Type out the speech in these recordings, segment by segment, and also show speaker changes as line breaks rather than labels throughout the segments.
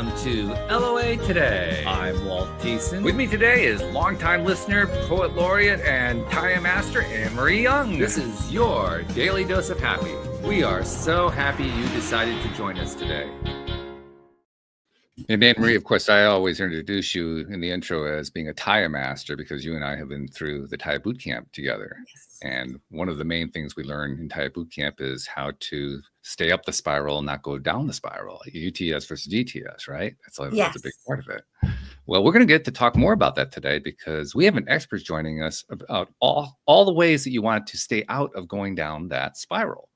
welcome to LOA Today. I'm Walt Thiessen. With me today is longtime listener, poet laureate, and tie master Anne-Marie Young. This is your Daily Dose of Happy. We are so happy you decided to join us today. And Anne-Marie, of course, I always introduce you in the intro as being a tie master because you and I have been through the tie boot camp together. Yes. And one of the main things we learn in tie boot camp is how to stay up the spiral and not go down the spiral, UTS versus GTS, right? That's a big part of it. Well, we're going to get to talk more about that today because we have an expert joining us about all the ways that you want to stay out of going down that spiral.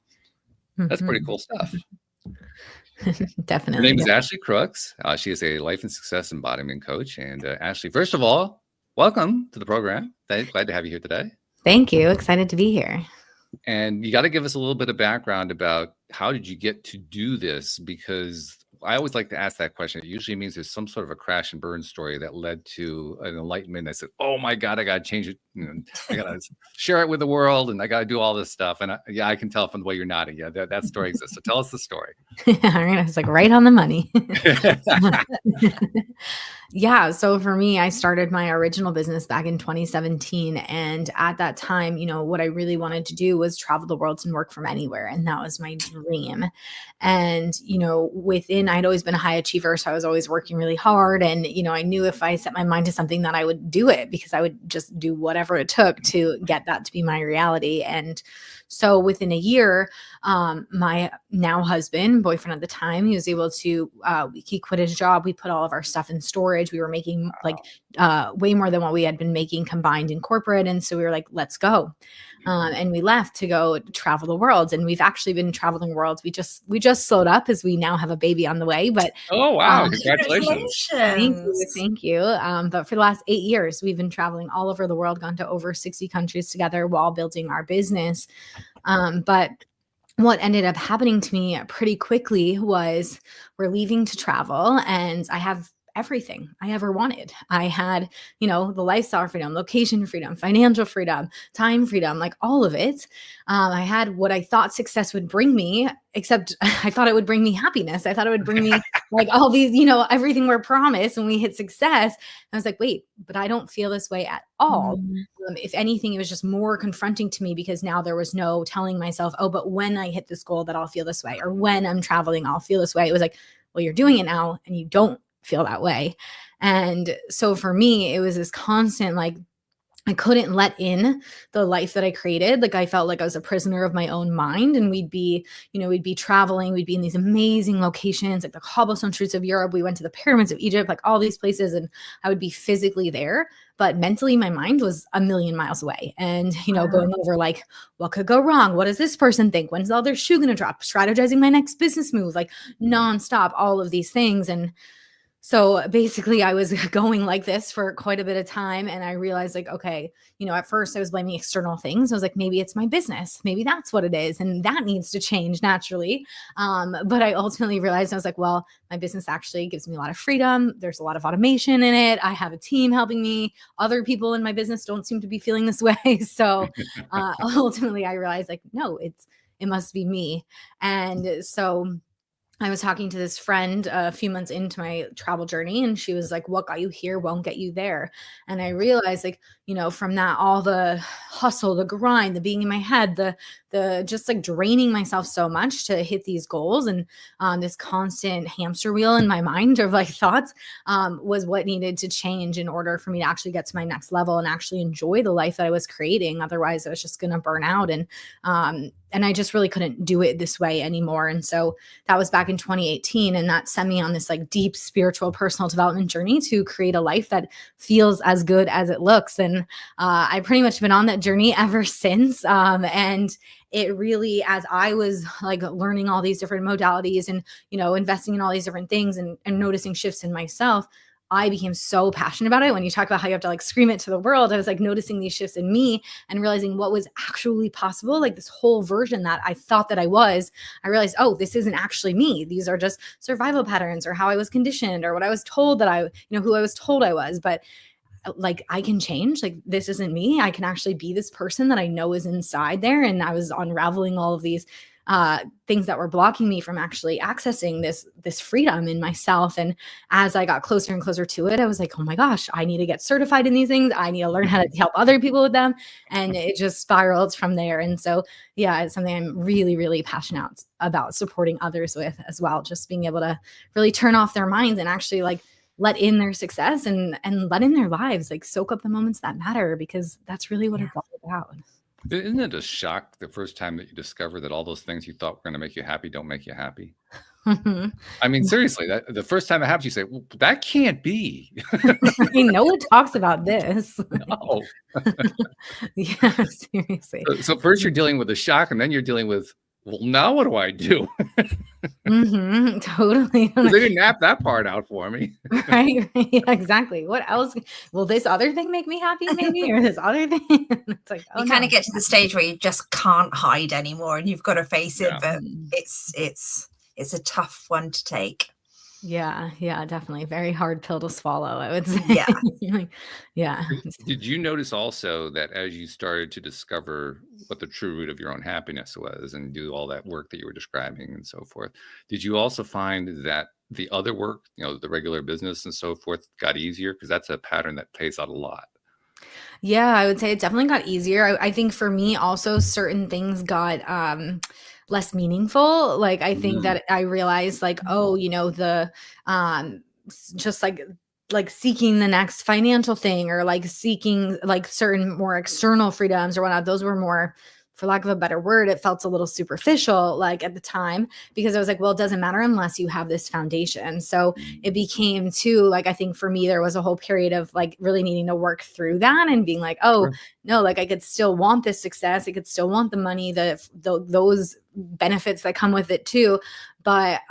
That's pretty cool stuff.
Definitely.
Her name is Ashley Krooks. She is a life and success embodiment coach. And Ashley, first of all, welcome to the program. Glad to have you here today.
Thank you. Excited to be here.
And you got to give us a little bit of background about how did you get to do this? Because I always like to ask that question. It usually means there's some sort of a crash and burn story that led to an enlightenment that said, oh my God, I got to change it. I got to share it with the world and I got to do all this stuff. And I can tell from the way you're nodding. Yeah, that story exists. So tell us the story.
I was like right on the money. Yeah. So for me, I started my original business back in 2017. And at that time, what I really wanted to do was travel the world and work from anywhere. And that was my dream. And, I'd always been a high achiever. So I was always working really hard. And, I knew if I set my mind to something that I would do it because I would just do whatever it took to get that to be my reality. And so within a year, my now husband, boyfriend at the time, he was able to, he quit his job. We put all of our stuff in storage. We were making way more than what we had been making combined in corporate. And so we were like, let's go. And we left to go travel the world. And we've actually been traveling the world. We just slowed up as we now have a baby on the way. But
oh, wow. Congratulations.
Thank you. But for the last 8 years, we've been traveling all over the world, gone to over 60 countries together while building our business. But what ended up happening to me pretty quickly was we're leaving to travel and I have everything I ever wanted. I had, the lifestyle freedom, location freedom, financial freedom, time freedom, like all of it. I had what I thought success would bring me, except I thought it would bring me happiness. I thought it would bring me like all these, everything we're promised when we hit success. I was like, wait, but I don't feel this way at all. If anything, it was just more confronting to me because now there was no telling myself, oh, but when I hit this goal that I'll feel this way, or when I'm traveling, I'll feel this way. It was like, well, you're doing it now and you don't feel that way. And so for me, it was this constant, I couldn't let in the life that I created. I felt like I was a prisoner of my own mind and we'd be traveling, we'd be in these amazing locations, like the cobblestone streets of Europe. We went to the pyramids of Egypt, like all these places. And I would be physically there, but mentally my mind was a million miles away. And, going over what could go wrong? What does this person think? When's the other shoe going to drop? Strategizing my next business move, nonstop, all of these things. And so basically I was going like this for quite a bit of time. And I realized okay, at first I was blaming external things. I was like, maybe it's my business. Maybe that's what it is. And that needs to change naturally. But I ultimately realized I was like, well, my business actually gives me a lot of freedom. There's a lot of automation in it. I have a team helping me. Other people in my business don't seem to be feeling this way. So ultimately I realized no, it must be me. And so I was talking to this friend a few months into my travel journey and she was like, what got you here won't get you there. And I realized from that, all the hustle, the grind, the being in my head, the just draining myself so much to hit these goals and this constant hamster wheel in my mind of thoughts was what needed to change in order for me to actually get to my next level and actually enjoy the life that I was creating. Otherwise I was just going to burn out. And I just really couldn't do it this way anymore. And so that was back in 2018. And that sent me on this deep spiritual personal development journey to create a life that feels as good as it looks. And I pretty much been on that journey ever since. And it really, as I was learning all these different modalities and, investing in all these different things and noticing shifts in myself, I became so passionate about it. When you talk about how you have to scream it to the world, I was noticing these shifts in me and realizing what was actually possible. This whole version that I thought that I realized, oh, this isn't actually me. These are just survival patterns or how I was conditioned or what I was told that who I was told I was. But I can change, this isn't me. I can actually be this person that I know is inside there. And I was unraveling all of these things that were blocking me from actually accessing this freedom in myself. And as I got closer and closer to it, I was like, oh my gosh, I need to get certified in these things. I need to learn how to help other people with them. And it just spiraled from there. And so, yeah, it's something I'm really, really passionate about supporting others with as well. Just being able to really turn off their minds and actually like let in their success and let in their lives, like soak up the moments that matter, because that's really what it's all about.
Isn't it a shock the first time that you discover that all those things you thought were going to make you happy don't make you happy? I mean, seriously, the first time it happens, you say, well, that can't be.
No one talks about this.
No.
Yeah, seriously.
So first you're dealing with the shock, and then you're dealing with, well, now what do I do?
Totally.
They didn't map that part out for me.
Right. Yeah, exactly. What else? Will this other thing make me happy, maybe? Or this other thing? It's like,
you kind of get to the stage where you just can't hide anymore and you've got to face it. But it's a tough one to take.
Yeah, definitely. Very hard pill to swallow, I would say.
Yeah.
Yeah.
Did you notice also that as you started to discover what the true root of your own happiness was and do all that work that you were describing and so forth, did you also find that the other work, the regular business and so forth, got easier? Because that's a pattern that plays out a lot.
Yeah, I would say it definitely got easier. I think for me also, certain things got less meaningful. Like I think that I realized like, oh, the just like seeking the next financial thing, or like seeking like certain more external freedoms or whatnot. Those were more, for lack of a better word, it felt a little superficial like at the time, because I was like, well, it doesn't matter unless you have this foundation. So it became too, like, I think for me, there was a whole period of like really needing to work through that and being like, oh, no, like I could still want this success. I could still want the money, those benefits that come with it too. But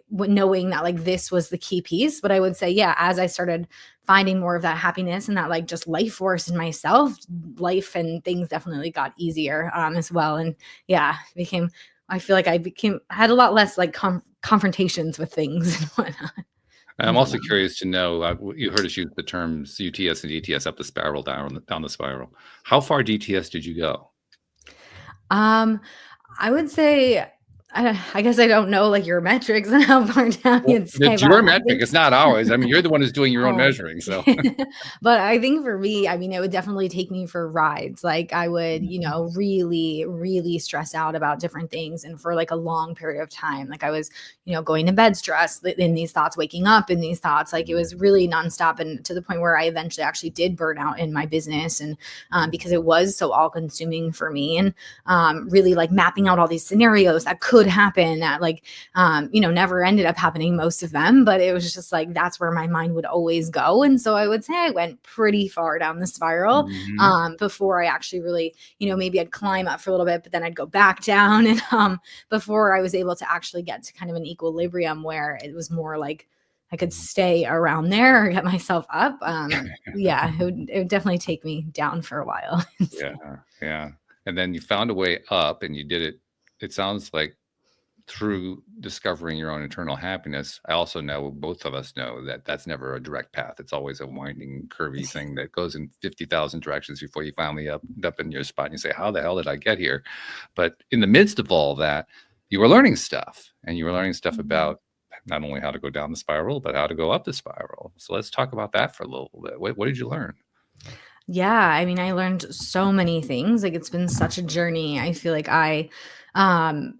knowing that like this was the key piece. But I would say, yeah, as I started finding more of that happiness and that like just life force in myself, life and things definitely got easier as well. And yeah, I feel like I had a lot less like confrontations with things and whatnot.
I'm also curious to know, you heard us use the terms UTS and DTS, up the spiral, down the spiral. How far DTS did you go?
I would say, I guess I don't know like your metrics and how far down you'd say.
It's your metric. It's not ours. I mean, you're the one who's doing your own measuring. So,
but I think for me, I mean, it would definitely take me for rides. Like I would, really, really stress out about different things. And for like a long period of time, like I was, going to bed stressed in these thoughts, waking up in these thoughts, like it was really nonstop. And to the point where I eventually actually did burn out in my business. And because it was so all consuming for me, and really like mapping out all these scenarios that could happen that like, never ended up happening, most of them, but it was just like, that's where my mind would always go. And so I would say I went pretty far down the spiral before I actually really, maybe I'd climb up for a little bit, but then I'd go back down. And before I was able to actually get to kind of an equilibrium where it was more like I could stay around there or get myself up. Yeah, it would definitely take me down for a while.
Yeah. And then you found a way up and you did it. It sounds like through discovering your own internal happiness. I also know, both of us know, that that's never a direct path. It's always a winding, curvy thing that goes in 50,000 directions before you finally up in your spot and you say, how the hell did I get here? But in the midst of all that, you were learning stuff, and you were learning stuff about not only how to go down the spiral, but how to go up the spiral. So let's talk about that for a little bit. What did you learn?
Yeah, I mean, I learned so many things. Like it's been such a journey. I feel like I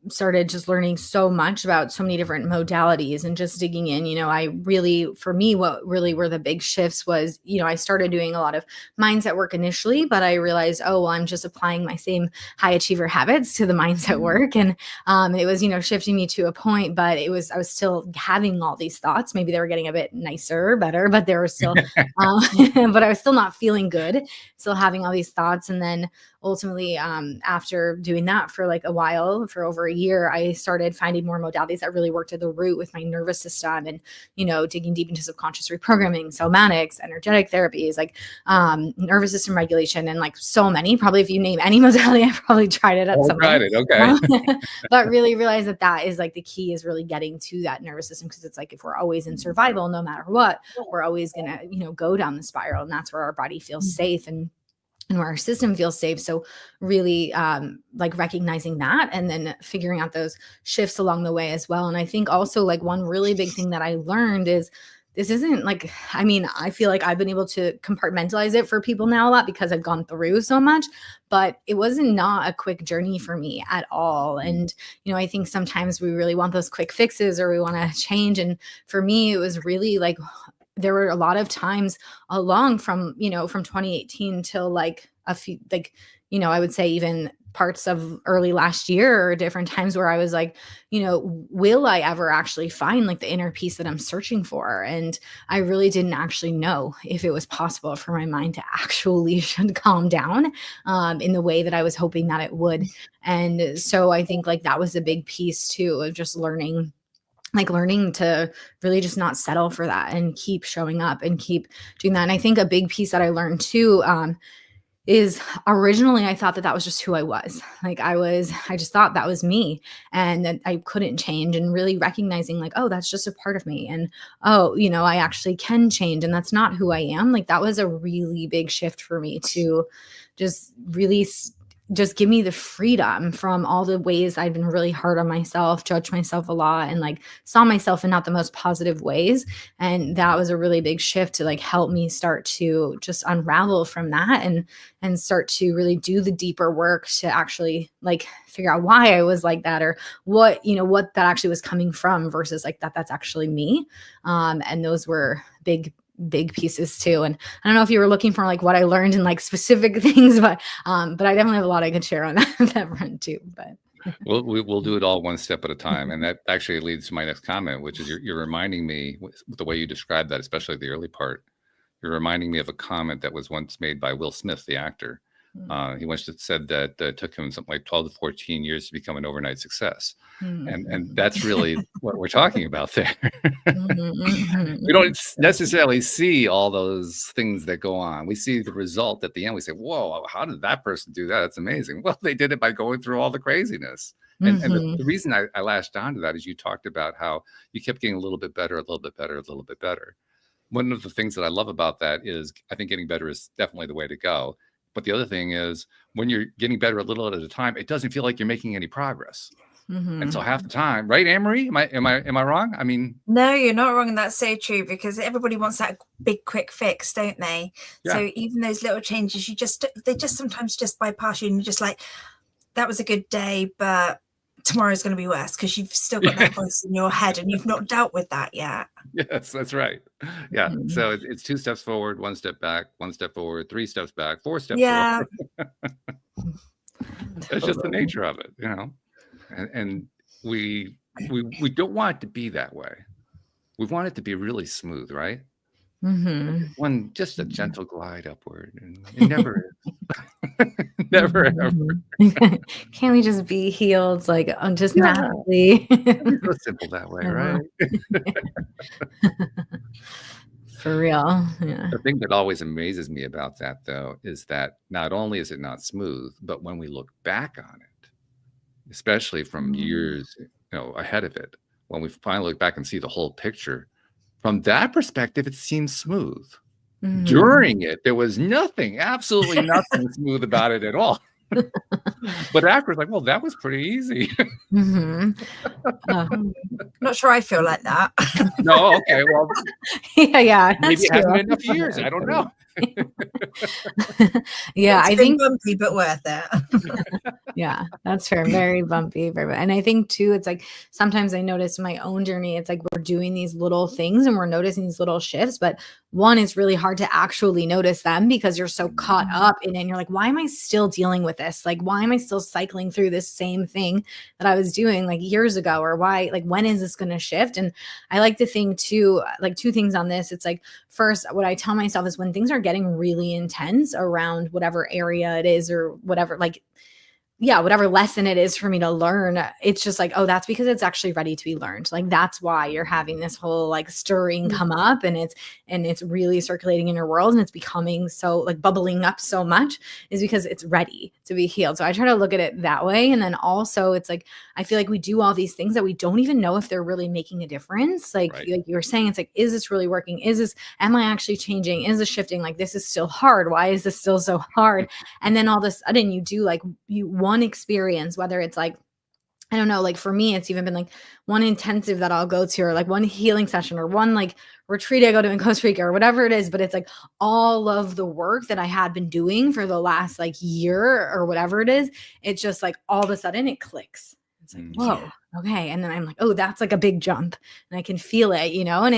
started just learning so much about so many different modalities and just digging in. I really, for me, what really were the big shifts was, I started doing a lot of mindset work initially, but I realized, oh, well, I'm just applying my same high achiever habits to the mindset work. And it was, shifting me to a point, but I was still having all these thoughts. Maybe they were getting a bit nicer, better, but they were still, but I was still not feeling good, still having all these thoughts. And then ultimately, after doing that for like a while, for over a year, I started finding more modalities that really worked at the root with my nervous system and, digging deep into subconscious reprogramming, somatics, energetic therapies, like nervous system regulation, and like so many. Probably if you name any modality, I probably tried it at some point.
Okay.
But really realize that is like the key, is really getting to that nervous system, because it's like if we're always in survival, no matter what, we're always gonna, go down the spiral, and that's where our body feels safe. And and where our system feels safe. So really like recognizing that and then figuring out those shifts along the way as well. And I think also like one really big thing that I learned is this isn't like, I mean, I feel like I've been able to compartmentalize it for people now a lot because I've gone through so much, but it wasn't not a quick journey for me at all. And, you know, I think sometimes we really want those quick fixes or we want to change. And for me, it was really like, there were a lot of times along from, you know, from 2018 till like a few, like, you know, I would say even parts of early last year or different times where I was like, you know, will I ever actually find like the inner peace that I'm searching for? And I really didn't actually know if it was possible for my mind to actually calm down in the way that I was hoping that it would. And so I think like that was a big piece too of just learning to really just not settle for that and keep showing up and keep doing that. And I think a big piece that I learned too, is originally I thought that that was just who I was. Like I just thought that was me and that I couldn't change, and really recognizing like, oh, that's just a part of me. And, oh, you know, I actually can change and that's not who I am. Like that was a really big shift for me to just really just give me the freedom from all the ways I'd been really hard on myself, judged myself a lot, and like saw myself in not the most positive ways. And that was a really big shift to like help me start to just unravel from that and start to really do the deeper work to actually like figure out why I was like that, or what, you know, what that actually was coming from versus like that's actually me. And those were big pieces too. And I don't know if you were looking for like what I learned in like specific things, but I definitely have a lot I could share on that front too. But
we'll do it all one step at a time. And that actually leads to my next comment, which is you're reminding me with the way you described that, especially the early part, you're reminding me of a comment that was once made by Will Smith, the actor. He once said that it took him something like 12 to 14 years to become an overnight success. And that's really what we're talking about there. We don't necessarily see all those things that go on. We see the result at the end. We say, whoa, how did that person do that? That's amazing. Well, they did it by going through all the craziness. And the reason I latched onto that is you talked about how you kept getting a little bit better, a little bit better, a little bit better. One of the things that I love about that is I think getting better is definitely the way to go. But the other thing is when you're getting better a little at a time, it doesn't feel like you're making any progress. And so half the time, right, Anne-Marie? Am I wrong? I mean,
no, you're not wrong. And that's so true, because everybody wants that big quick fix, don't they? Yeah. So even those little changes, they just sometimes just bypass you, and you're just like, that was a good day, but tomorrow's going to be worse, because you've still got that voice in your head and you've not dealt with that yet.
Yes, that's right. Yeah. So it's 2 steps forward, 1 step back, 1 step forward, 3 steps back, 4 steps forward. That's just the nature of it, you know. And we don't want it to be that way. We want it to be really smooth, right? Just a gentle glide upward, and it never is. Never ever.
Can't we just be healed like just naturally?
It's so simple that way, right?
For real. Yeah.
The thing that always amazes me about that, though, is that not only is it not smooth, but when we look back on it, especially from years, you know, ahead of it, when we finally look back and see the whole picture, from that perspective, it seems smooth. During it, there was nothing, absolutely nothing smooth about it at all. But after, it's like, well, that was pretty easy.
Not sure I feel like that.
No, okay, well,
yeah.
Maybe it hasn't been enough years. I don't know.
Yeah,
I think bumpy, but worth it.
Yeah, that's fair. Very bumpy, and I think too, it's like sometimes I notice in my own journey, it's like we're doing these little things and we're noticing these little shifts, but one, it's really hard to actually notice them because you're so caught up in it, and you're like, why am I still dealing with this? Like, why am I still cycling through this same thing that I was doing like years ago? Or why, like, when is this going to shift? And I like to think too, like 2 things on this. It's like, first, what I tell myself is when things are getting really intense around whatever area it is or whatever, like, whatever lesson it is for me to learn, it's just like, oh, that's because it's actually ready to be learned. Like, that's why you're having this whole like stirring come up, and it's really circulating in your world, and it's becoming so like bubbling up so much, is because it's ready to be healed. So I try to look at it that way. And then also it's like, I feel like we do all these things that we don't even know if they're really making a difference. Like,
Right.
like you were saying, it's like, is this really working? Am I actually changing? Is this shifting? Like, this is still hard. Why is this still so hard? And then all of a sudden you do like one experience, whether it's like, I don't know, like for me, it's even been like one intensive that I'll go to, or like one healing session, or one like retreat I go to in Costa Rica, or whatever it is. But it's like all of the work that I had been doing for the last like year or whatever it is, it's just like all of a sudden it clicks. It's like, whoa, okay. And then I'm like, oh, that's like a big jump, and I can feel it, and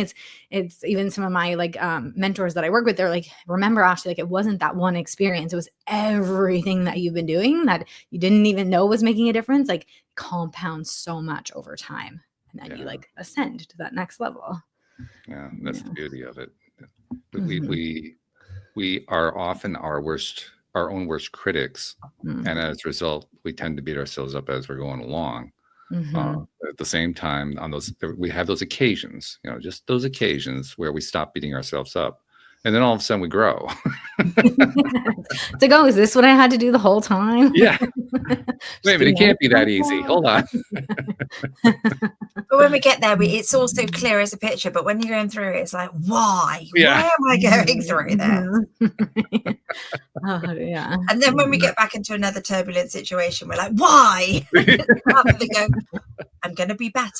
it's even some of my like mentors that I work with, they're like, remember, Ashley, like it wasn't that one experience. It was everything that you've been doing that you didn't even know was making a difference, like compounds so much over time. And then you like ascend to that next level.
Yeah, that's the beauty of it. We are often our own worst critics, and as a result, we tend to beat ourselves up as we're going along. At the same time, we have those occasions, just those occasions where we stop beating ourselves up, and then all of a sudden we grow.
It's like, oh, is this what I had to do the whole time?
Yeah. Wait a minute, it can't be that easy. Hold on.
But when we get there, it's also clear as a picture. But when you're going through it, it's like, why?
Yeah.
Why am I going through this?
Oh, yeah.
And then when we get back into another turbulent situation, we're like, why? Rather than go, I'm going to be better.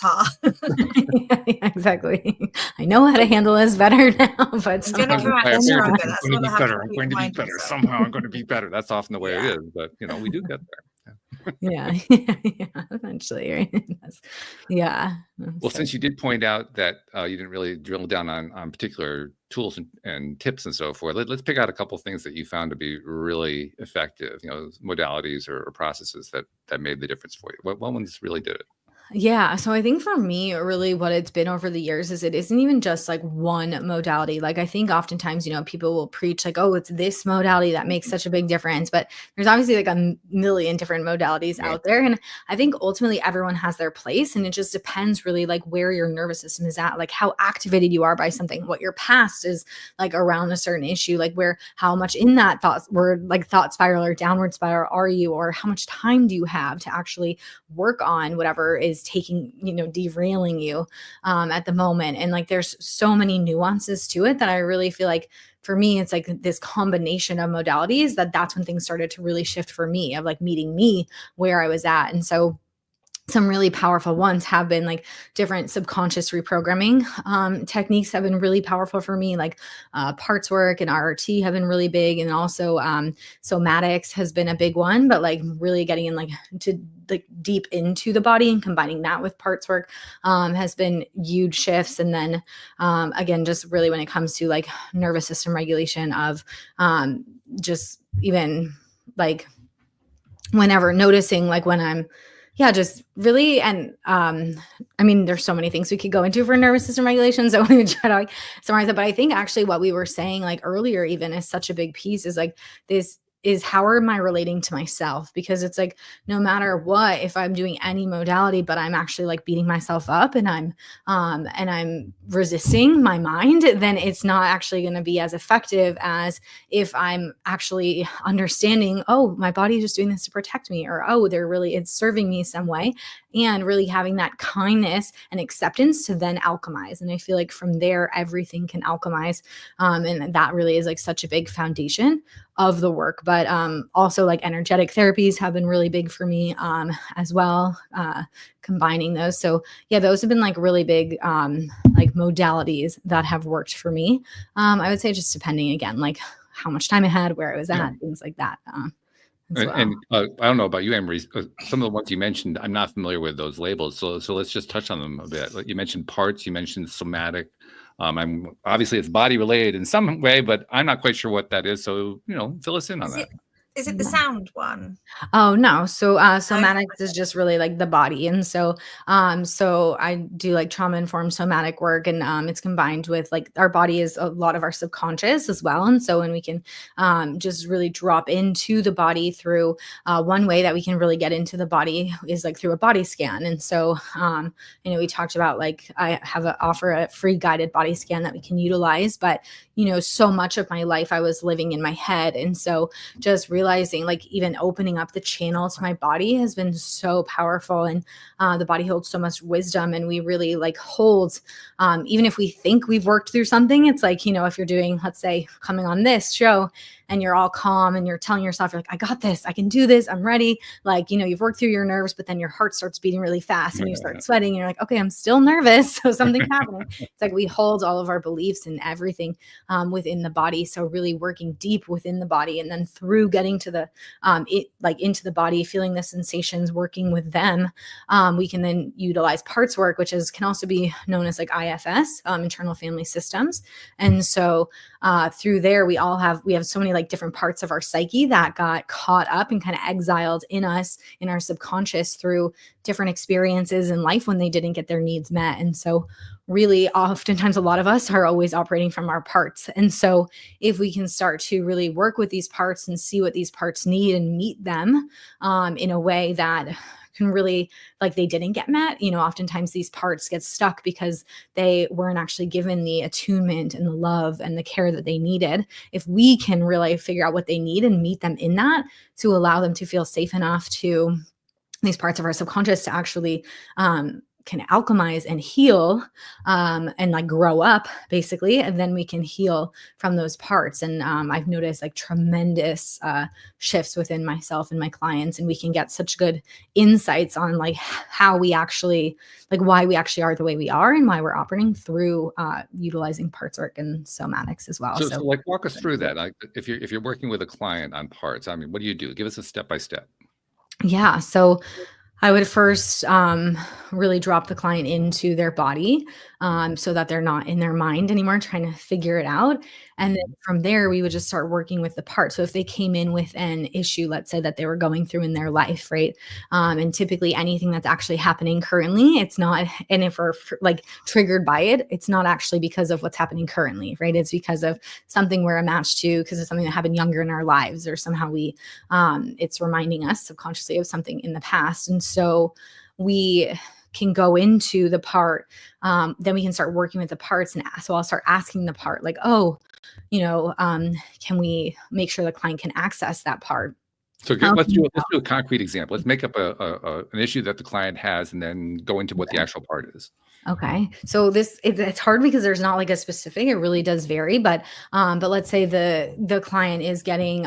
Yeah, exactly. I know how to handle this better now, but
it's going to come out stronger. That's what I have
I'm going to be better. Somehow I'm going to be better. That's often the way it is, but we do get there.
Yeah, eventually, right? Yeah.
Well, since you did point out that you didn't really drill down on particular tools and tips and so forth, let's pick out a couple of things that you found to be really effective, modalities or processes that made the difference for you. What ones really did it?
Yeah. So I think for me, really what it's been over the years is it isn't even just like one modality. Like I think oftentimes, people will preach like, oh, it's this modality that makes such a big difference. But there's obviously like a million different modalities out there. And I think ultimately everyone has their place. And it just depends really like where your nervous system is at, like how activated you are by something, what your past is like around a certain issue, like how much in that thought spiral or downward spiral are you, or how much time do you have to actually work on whatever is taking, derailing you at the moment. And like there's so many nuances to it that I really feel like for me, it's like this combination of modalities that's when things started to really shift for me, of like meeting me where I was at. And so some really powerful ones have been like different subconscious reprogramming techniques have been really powerful for me, like parts work and RRT have been really big. And also somatics has been a big one, but like really getting in like to like deep into the body and combining that with parts work has been huge shifts. And then again, just really when it comes to like nervous system regulation of just even like whenever noticing like when I'm just really. And I mean, there's so many things we could go into for nervous system regulation. So I'm going to try to like summarize it. But I think actually what we were saying like earlier, even is such a big piece is like this is how am I relating to myself? Because it's like, no matter what, if I'm doing any modality, but I'm actually like beating myself up and I'm resisting my mind, then it's not actually going to be as effective as if I'm actually understanding, oh, my body is just doing this to protect me, or, oh, it's serving me some way, and really having that kindness and acceptance to then alchemize. And I feel like from there, everything can alchemize. And that really is like such a big foundation of the work. But also like energetic therapies have been really big for me as well, combining those. So yeah, those have been like really big like modalities that have worked for me. I would say just depending again, like how much time I had, where I was at, things like that.
And I don't know about you, Emery. Some of the ones you mentioned, I'm not familiar with those labels. So let's just touch on them a bit. Like you mentioned parts, you mentioned somatic. I'm obviously it's body related in some way, but I'm not quite sure what that is. So fill us in on that.
Is it the sound one?
Oh no. So somatics is just really like the body. And so so I do like trauma informed somatic work, and it's combined with like our body is a lot of our subconscious as well. And so when we can just really drop into the body through one way that we can really get into the body is like through a body scan. And so we talked about like I offer a free guided body scan that we can utilize, but so much of my life I was living in my head. And so just realizing like even opening up the channel to my body has been so powerful. And the body holds so much wisdom, and we really like hold, even if we think we've worked through something, it's like, if you're doing, let's say, coming on this show and you're all calm and you're telling yourself, you're like, I got this, I can do this, I'm ready. Like, you've worked through your nerves, but then your heart starts beating really fast and you start sweating and you're like, okay, I'm still nervous. So something's happening. It's like we hold all of our beliefs and everything within the body. So really working deep within the body, and then through getting to the, into the body, feeling the sensations, working with them, we can then utilize parts work, which can also be known as like IFS, internal family systems. And so through there, we have so many like different parts of our psyche that got caught up and kind of exiled in us, in our subconscious, through different experiences in life when they didn't get their needs met. And so really oftentimes a lot of us are always operating from our parts. And so if we can start to really work with these parts and see what these parts need and meet them in a way that can really, like, they didn't get met. Oftentimes these parts get stuck because they weren't actually given the attunement and the love and the care that they needed. If we can really figure out what they need and meet them in that, to allow them to feel safe enough to these parts of our subconscious to actually can alchemize and heal and like grow up basically, and then we can heal from those parts. And I've noticed like tremendous shifts within myself and my clients, and we can get such good insights on like how we actually, like why we actually are the way we are and why we're operating through utilizing parts work and somatics as well.
So like walk us through that. Like if you're working with a client on parts, I mean, what do you do? Give us a step by step.
Yeah. So I would first really drop the client into their body so that they're not in their mind anymore trying to figure it out. And then from there, we would just start working with the part. So if they came in with an issue, let's say that they were going through in their life, right? And typically anything that's actually happening currently, it's not, and if we're like triggered by it, it's not actually because of what's happening currently, right? It's because of something we're a match to, because of something that happened younger in our lives, or somehow it's reminding us subconsciously of something in the past. And so we can go into the part, then we can start working with the parts. And so I'll start asking the part like, can we make sure the client can access that part?
So let's do a concrete example. Let's make up an issue that the client has, and then go into what the actual part is.
Okay. So it's hard because there's not like a specific, it really does vary, but let's say the client is getting,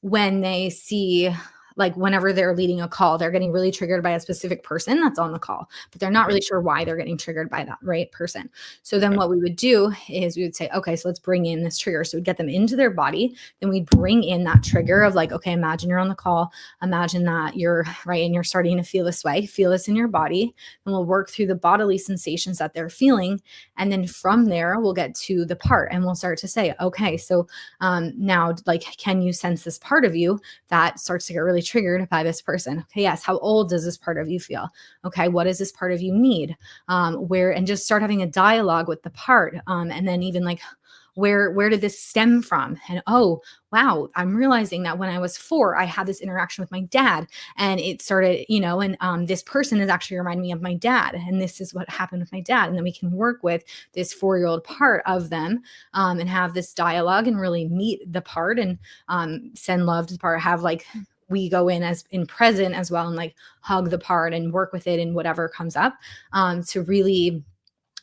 when they see, like whenever they're leading a call, they're getting really triggered by a specific person that's on the call, but they're not really sure why they're getting triggered by that right person. So then what we would do is we would say, okay, so let's bring in this trigger. So we'd get them into their body. Then we'd bring in that trigger of like, okay, imagine you're on the call. Imagine that you're right. And you're starting to feel this way, feel this in your body. And we'll work through the bodily sensations that they're feeling. And then from there, we'll get to the part and we'll start to say, okay, so now like, can you sense this part of you that starts to get really triggered by this person? Okay, yes. How old does this part of you feel? Okay, what does this part of you need? And just start having a dialogue with the part. And then even like, where did this stem from? And oh, wow, I'm realizing that when I was 4, I had this interaction with my dad, and it started, and this person is actually reminding me of my dad, and this is what happened with my dad. And then we can work with this 4-year-old part of them and have this dialogue and really meet the part and send love to the part, have like, we go in as in present as well and like hug the part and work with it and whatever comes up to really,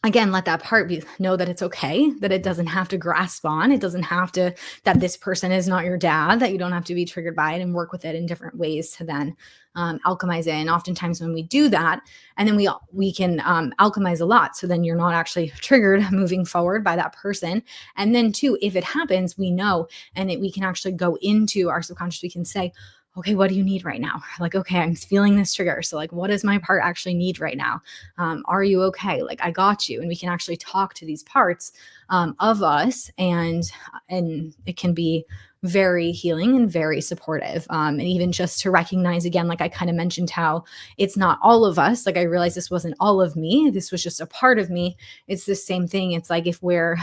again, let that part know that it's okay, that it doesn't have to grasp on. It doesn't have to, that this person is not your dad, that you don't have to be triggered by it, and work with it in different ways to then alchemize it. And oftentimes when we do that, and then we can alchemize a lot. So then you're not actually triggered moving forward by that person. And then too, if it happens, we know, and we can actually go into our subconscious. We can say, okay, what do you need right now? Like, okay, I'm feeling this trigger. So like, what does my part actually need right now? Are you okay? Like, I got you. And we can actually talk to these parts of us, and it can be very healing and very supportive. And even just to recognize again, like I kind of mentioned how it's not all of us. Like I realized this wasn't all of me. This was just a part of me. It's the same thing. It's like if we're,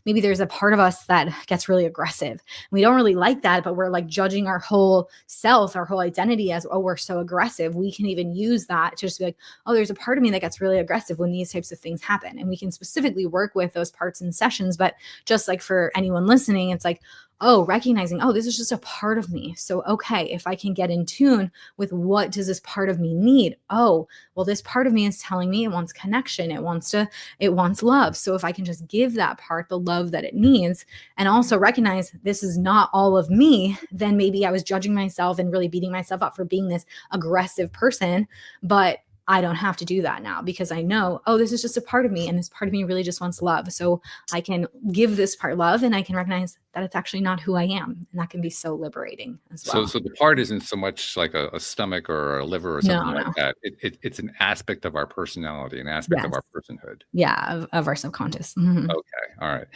maybe there's a part of us that gets really aggressive. We don't really like that, but we're like judging our whole self, our whole identity as, oh, we're so aggressive. We can even use that to just be like, oh, there's a part of me that gets really aggressive when these types of things happen. And we can specifically work with those parts in sessions. But just like for anyone listening, it's like, oh, recognizing, oh, this is just a part of me. So, okay, if I can get in tune with what does this part of me need? Oh, well, this part of me is telling me it wants connection. It wants love. So if I can just give that part the love that it needs and also recognize this is not all of me, then maybe I was judging myself and really beating myself up for being this aggressive person, but I don't have to do that now because I know, oh, this is just a part of me and this part of me really just wants love. So I can give this part love and I can recognize that it's actually not who I am. And that can be so liberating as well.
So the part isn't so much like a stomach or a liver or something like that. It's an aspect of our personality, an aspect of our personhood.
Yeah, of our subconscious. Mm-hmm.
Okay, all right.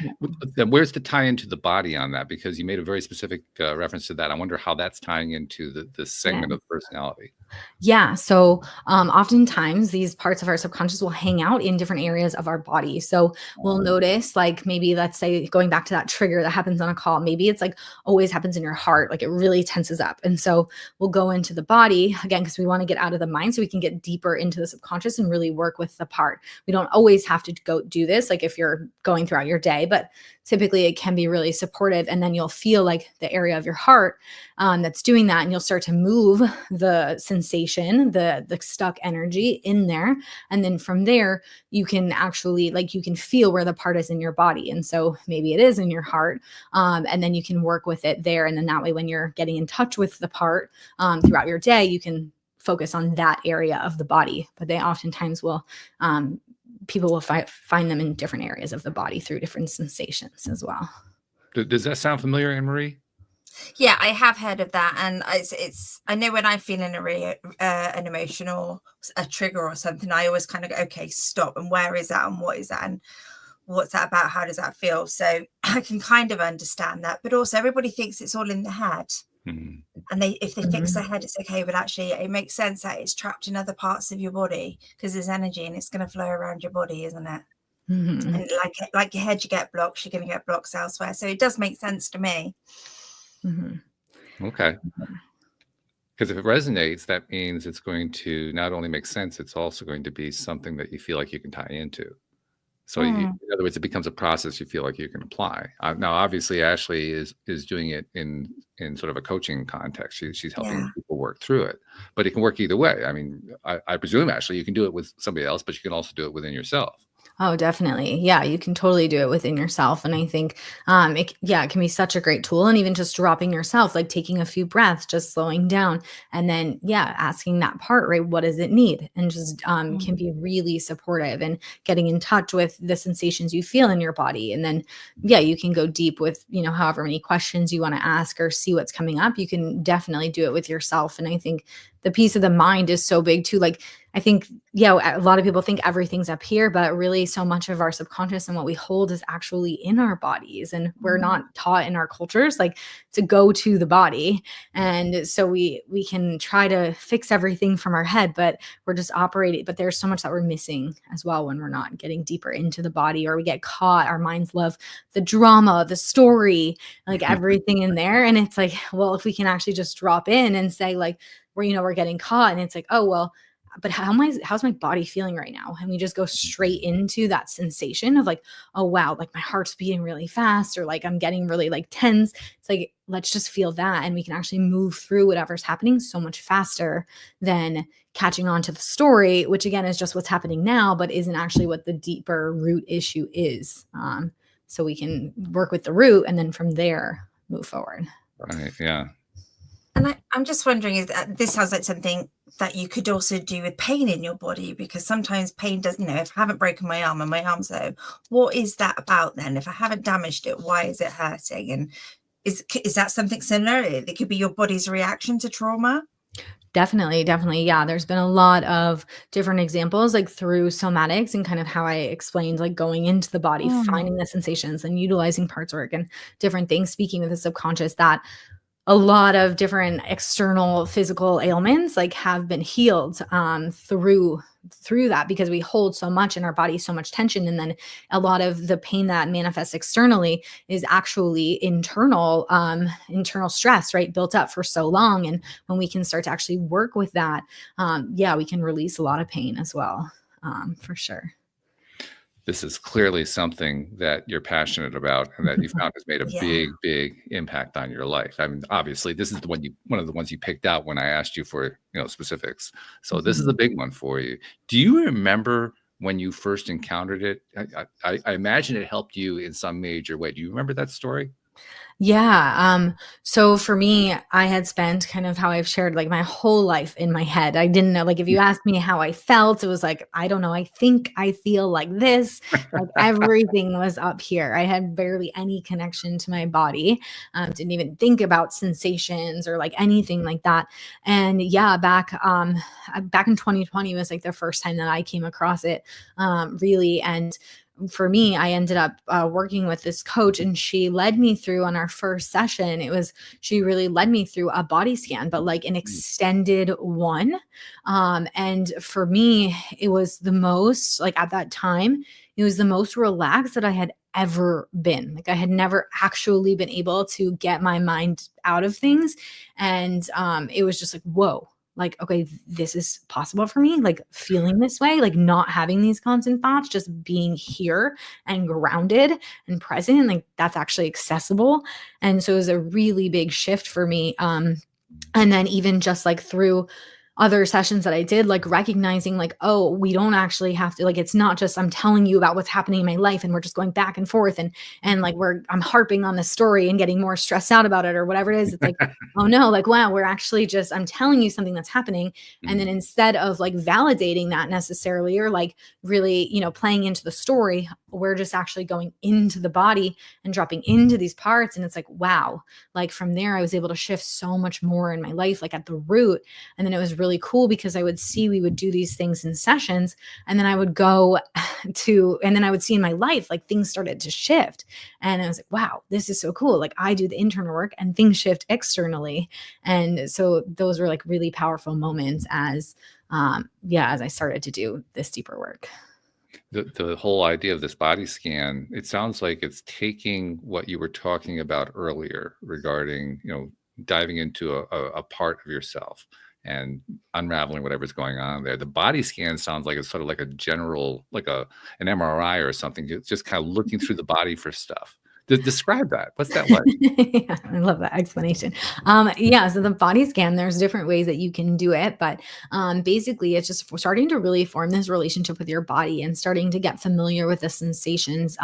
Then where's the tie into the body on that? Because you made a very specific reference to that. I wonder how that's tying into the segment of personality.
Yeah. So oftentimes these parts of our subconscious will hang out in different areas of our body. So we'll notice, like maybe let's say going back to that trigger that happens on a call, maybe it's like always happens in your heart, like it really tenses up. And so we'll go into the body again, because we want to get out of the mind so we can get deeper into the subconscious and really work with the part. We don't always have to go do this, like if you're going throughout your day, but typically it can be really supportive. And then you'll feel like the area of your heart that's doing that. And you'll start to move the sensation, the stuck energy in there. And then from there, you can actually you can feel where the part is in your body. And so maybe it is in your heart. And then you can work with it there. And then that way, when you're getting in touch with the part throughout your day, you can focus on that area of the body. But they oftentimes will, people will find them in different areas of the body through different sensations as well.
Does that sound familiar, Anne-Marie?
Yeah, I have heard of that, and it's I know when I'm feeling an emotional a trigger or something, I always kind of go, okay, stop, and where is that, and what is that, and what's that about, how does that feel? So I can kind of understand that, but also everybody thinks it's all in the head. Mm-hmm. And if they fix their head, it's okay, but actually it makes sense that it's trapped in other parts of your body because there's energy and it's going to flow around your body, isn't it? Mm-hmm. And like your head, you get blocks, you're going to get blocks elsewhere. So it does make sense to me.
Mm-hmm.
Okay. Because if it resonates, that means it's going to not only make sense, it's also going to be something that you feel like you can tie into. So in other words, it becomes a process you feel like you can apply. Now, obviously, Ashley is doing it in sort of a coaching context. She's helping people work through it, but it can work either way. I mean, I presume, Ashley, you can do it with somebody else, but you can also do it within yourself.
Oh, definitely. Yeah, you can totally do it within yourself. And I think, it can be such a great tool. And even just dropping yourself, like taking a few breaths, just slowing down. And then, asking that part, right? What does it need? And just can be really supportive and getting in touch with the sensations you feel in your body. And then, you can go deep with, however many questions you want to ask or see what's coming up. You can definitely do it with yourself. And I think the piece of the mind is so big too. Like, I think, a lot of people think everything's up here, but really so much of our subconscious and what we hold is actually in our bodies. And we're not taught in our cultures, like to go to the body. And so we can try to fix everything from our head, but we're just operating, but there's so much that we're missing as well when we're not getting deeper into the body, or we get caught. Our minds love the drama, the story, like everything in there. And it's like, well, if we can actually just drop in and say like, we're getting caught, and it's like, oh, well, but how's my body feeling right now? And we just go straight into that sensation of like, oh, wow, like my heart's beating really fast, or like I'm getting really like tense. It's like, let's just feel that. And we can actually move through whatever's happening so much faster than catching on to the story, which again is just what's happening now, but isn't actually what the deeper root issue is. So we can work with the root and then from there move forward.
Right. Yeah.
And I'm just wondering, is that this sounds like something that you could also do with pain in your body, because sometimes pain does, if I haven't broken my arm and my arm's though, what is that about then? If I haven't damaged it, why is it hurting? And is that something similar? It could be your body's reaction to trauma.
Definitely, definitely. Yeah, there's been a lot of different examples like through somatics and kind of how I explained like going into the body,
Mm.
finding the sensations and utilizing parts work and different things, speaking with the subconscious, that a lot of different external physical ailments like have been healed through that, because we hold so much in our body, so much tension, and then a lot of the pain that manifests externally is actually internal stress, right, built up for so long. And when we can start to actually work with that, yeah, we can release a lot of pain as well, for sure.
This is clearly something that you're passionate about and that you found has made a
Yeah.
big, big impact on your life. I mean, obviously, this is one of the ones you picked out when I asked you for, specifics. So this is a big one for you. Do you remember when you first encountered it? I imagine it helped you in some major way. Do you remember that story?
Yeah. So for me, I had spent kind of how I've shared like my whole life in my head. I didn't know, like, if you asked me how I felt, it was like, I don't know. I think I feel like this. Like everything was up here. I had barely any connection to my body. Didn't even think about sensations or like anything like that. And yeah, back in 2020 was like the first time that I came across it, really. And for me, I ended up working with this coach, and she led me through on our first session. She really led me through a body scan, but like an extended one. And for me, it was the most, like at that time, it was the most relaxed that I had ever been. Like I had never actually been able to get my mind out of things. And it was just like, whoa, like, okay, this is possible for me, like feeling this way, like not having these constant thoughts, just being here and grounded and present, like that's actually accessible. And so it was a really big shift for me. And then even just like through other sessions that I did, like recognizing like, oh, we don't actually have to, like, it's not just I'm telling you about what's happening in my life and we're just going back and forth and like I'm harping on the story and getting more stressed out about it or whatever it is. It's like, oh no, like, wow, we're actually just, I'm telling you something that's happening. And then instead of like validating that necessarily or like really, playing into the story, we're just actually going into the body and dropping into these parts. And it's like, wow, like from there, I was able to shift so much more in my life, like at the root. And then it was really cool because we would do these things in sessions, and then I would go and then I would see in my life, like things started to shift. And I was like, wow, this is so cool. Like I do the internal work and things shift externally. And so those were like really powerful moments as I started to do this deeper work.
The whole idea of this body scan, it sounds like it's taking what you were talking about earlier regarding, diving into a part of yourself and unraveling whatever's going on there. The body scan sounds like it's sort of like a general, like an MRI or something. It's just kind of looking through the body for stuff. Describe that. What's that like?
Yeah, I love that explanation. So the body scan, there's different ways that you can do it, but basically it's just starting to really form this relationship with your body and starting to get familiar with the sensations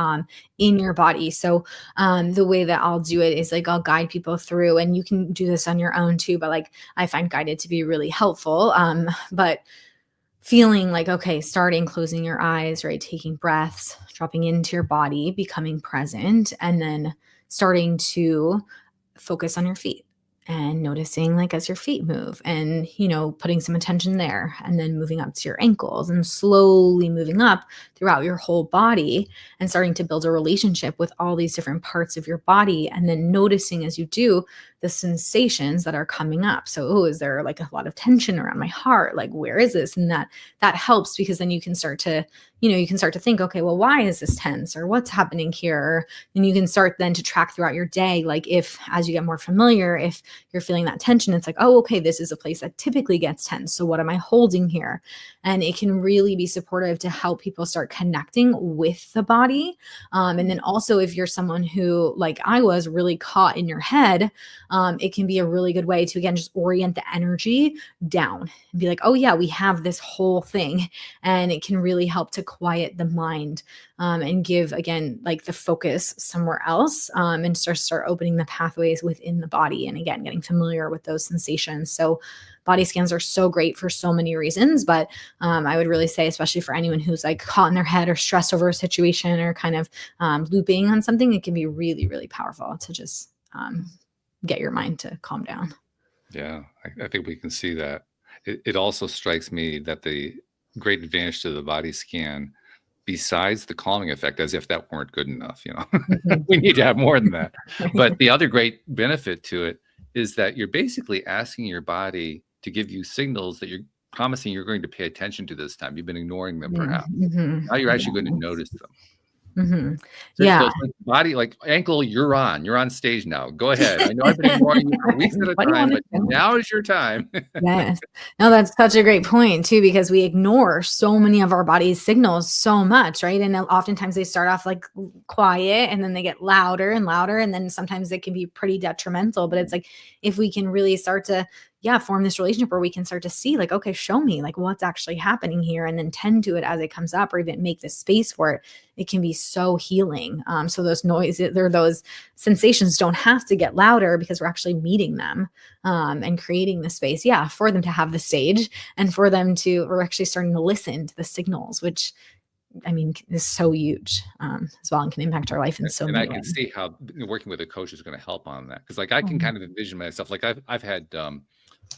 in your body. So the way that I'll do it is like I'll guide people through, and you can do this on your own too, but like I find guided to be really helpful. But feeling like, okay, starting closing your eyes, right? Taking breaths, dropping into your body, becoming present, and then starting to focus on your feet and noticing like as your feet move and, putting some attention there, and then moving up to your ankles and slowly moving up throughout your whole body and starting to build a relationship with all these different parts of your body. And then noticing as you do the sensations that are coming up. So, oh, is there like a lot of tension around my heart? Like, where is this? And that helps, because then you can start to, think, okay, well, why is this tense, or what's happening here? And you can start then to track throughout your day. Like if, as you get more familiar, if you're feeling that tension, it's like, oh, okay, this is a place that typically gets tense. So what am I holding here? And it can really be supportive to help people start connecting with the body. And then also if you're someone who, like I was, really caught in your head, it can be a really good way to, again, just orient the energy down and be like, oh yeah, we have this whole thing. And it can really help to quiet the mind and give, again, like the focus somewhere else, and start opening the pathways within the body. And again, getting familiar with those sensations. So body scans are so great for so many reasons, but I would really say, especially for anyone who's like caught in their head or stressed over a situation or kind of looping on something, it can be really, really powerful to just get your mind to calm down.
Yeah, I think we can see that. it also strikes me that the great advantage to the body scan, besides the calming effect, as if that weren't good enough, we need to have more than that. But the other great benefit to it is that you're basically asking your body to give you signals that you're promising you're going to pay attention to this time. You've been ignoring them perhaps. Now you're actually going to notice them.
Yeah.
So body, like, ankle, you're on stage now. Go ahead. I know I've been ignoring you for weeks at a time, but now is your time.
Yes. No, that's such a great point too, because we ignore so many of our body's signals so much, right? And oftentimes they start off like quiet and then they get louder and louder. And then sometimes it can be pretty detrimental. But it's like, if we can really start to form this relationship where we can start to see like, okay, show me like what's actually happening here, and then tend to it as it comes up, or even make the space for it. It can be so healing. So those noises or those sensations don't have to get louder, because we're actually meeting them and creating the space, for them to have the stage, and for them to, we're actually starting to listen to the signals, which I mean, is so huge as well, and can impact our life in so many ways.
And I can see how working with a coach is going to help on that. Because like I can kind of envision myself, like I've had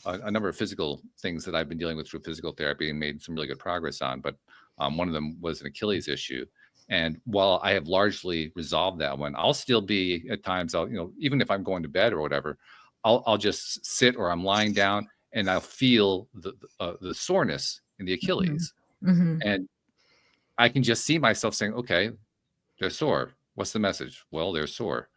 a number of physical things that I've been dealing with through physical therapy and made some really good progress on. But one of them was an Achilles issue. And while I have largely resolved that one, I'll still be at times, even if I'm going to bed or whatever, I'll just sit, or I'm lying down, and I'll feel the soreness in the Achilles. And I can just see myself saying, okay, they're sore. What's the message? Well, they're sore.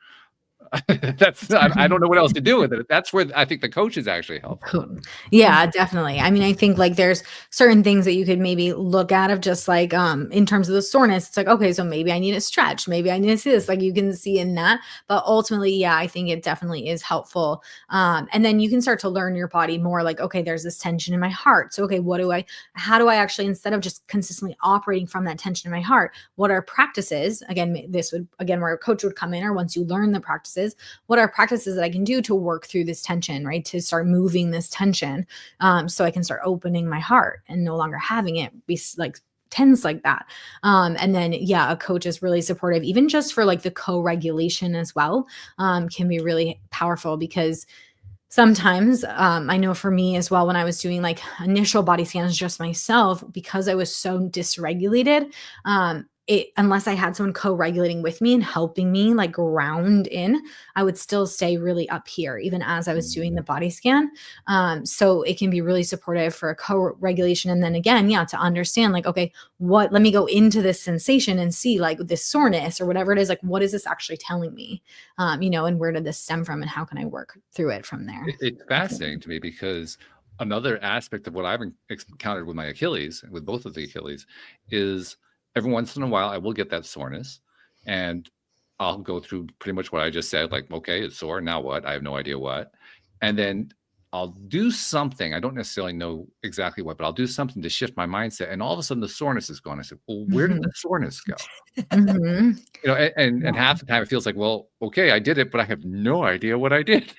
I don't know what else to do with it. That's where I think the coach is actually helpful.
Yeah, definitely. I mean, I think like there's certain things that you could maybe look at of just like in terms of the soreness. It's like, okay, so maybe I need to stretch, maybe I need to see this, like you can see in that. But ultimately, I think it definitely is helpful. And then you can start to learn your body more, like, okay, there's this tension in my heart. So okay, how do I actually, instead of just consistently operating from that tension in my heart, what are practices? Again, where a coach would come in, or once you learn the practices, what are practices that I can do to work through this tension, right? To start moving this tension, so I can start opening my heart and no longer having it be like tense like that. And then, a coach is really supportive, even just for like the co-regulation as well, can be really powerful, because sometimes I know for me as well, when I was doing like initial body scans just myself, because I was so dysregulated, unless I had someone co-regulating with me and helping me like ground in, I would still stay really up here, even as I was doing the body scan. So it can be really supportive for a co-regulation. And then again, to understand like, okay, let me go into this sensation and see like this soreness or whatever it is, like, what is this actually telling me? And where did this stem from, and how can I work through it from there?
It's fascinating to me, because another aspect of what I've encountered with my Achilles, with both of the Achilles, is every once in a while, I will get that soreness, and I'll go through pretty much what I just said, like, okay, it's sore. Now what? I have no idea what. And then I'll do something. I don't necessarily know exactly what, but I'll do something to shift my mindset. And all of a sudden the soreness is gone. I said, well, where did the soreness go? And half the time it feels like, well, okay, I did it, but I have no idea what I did.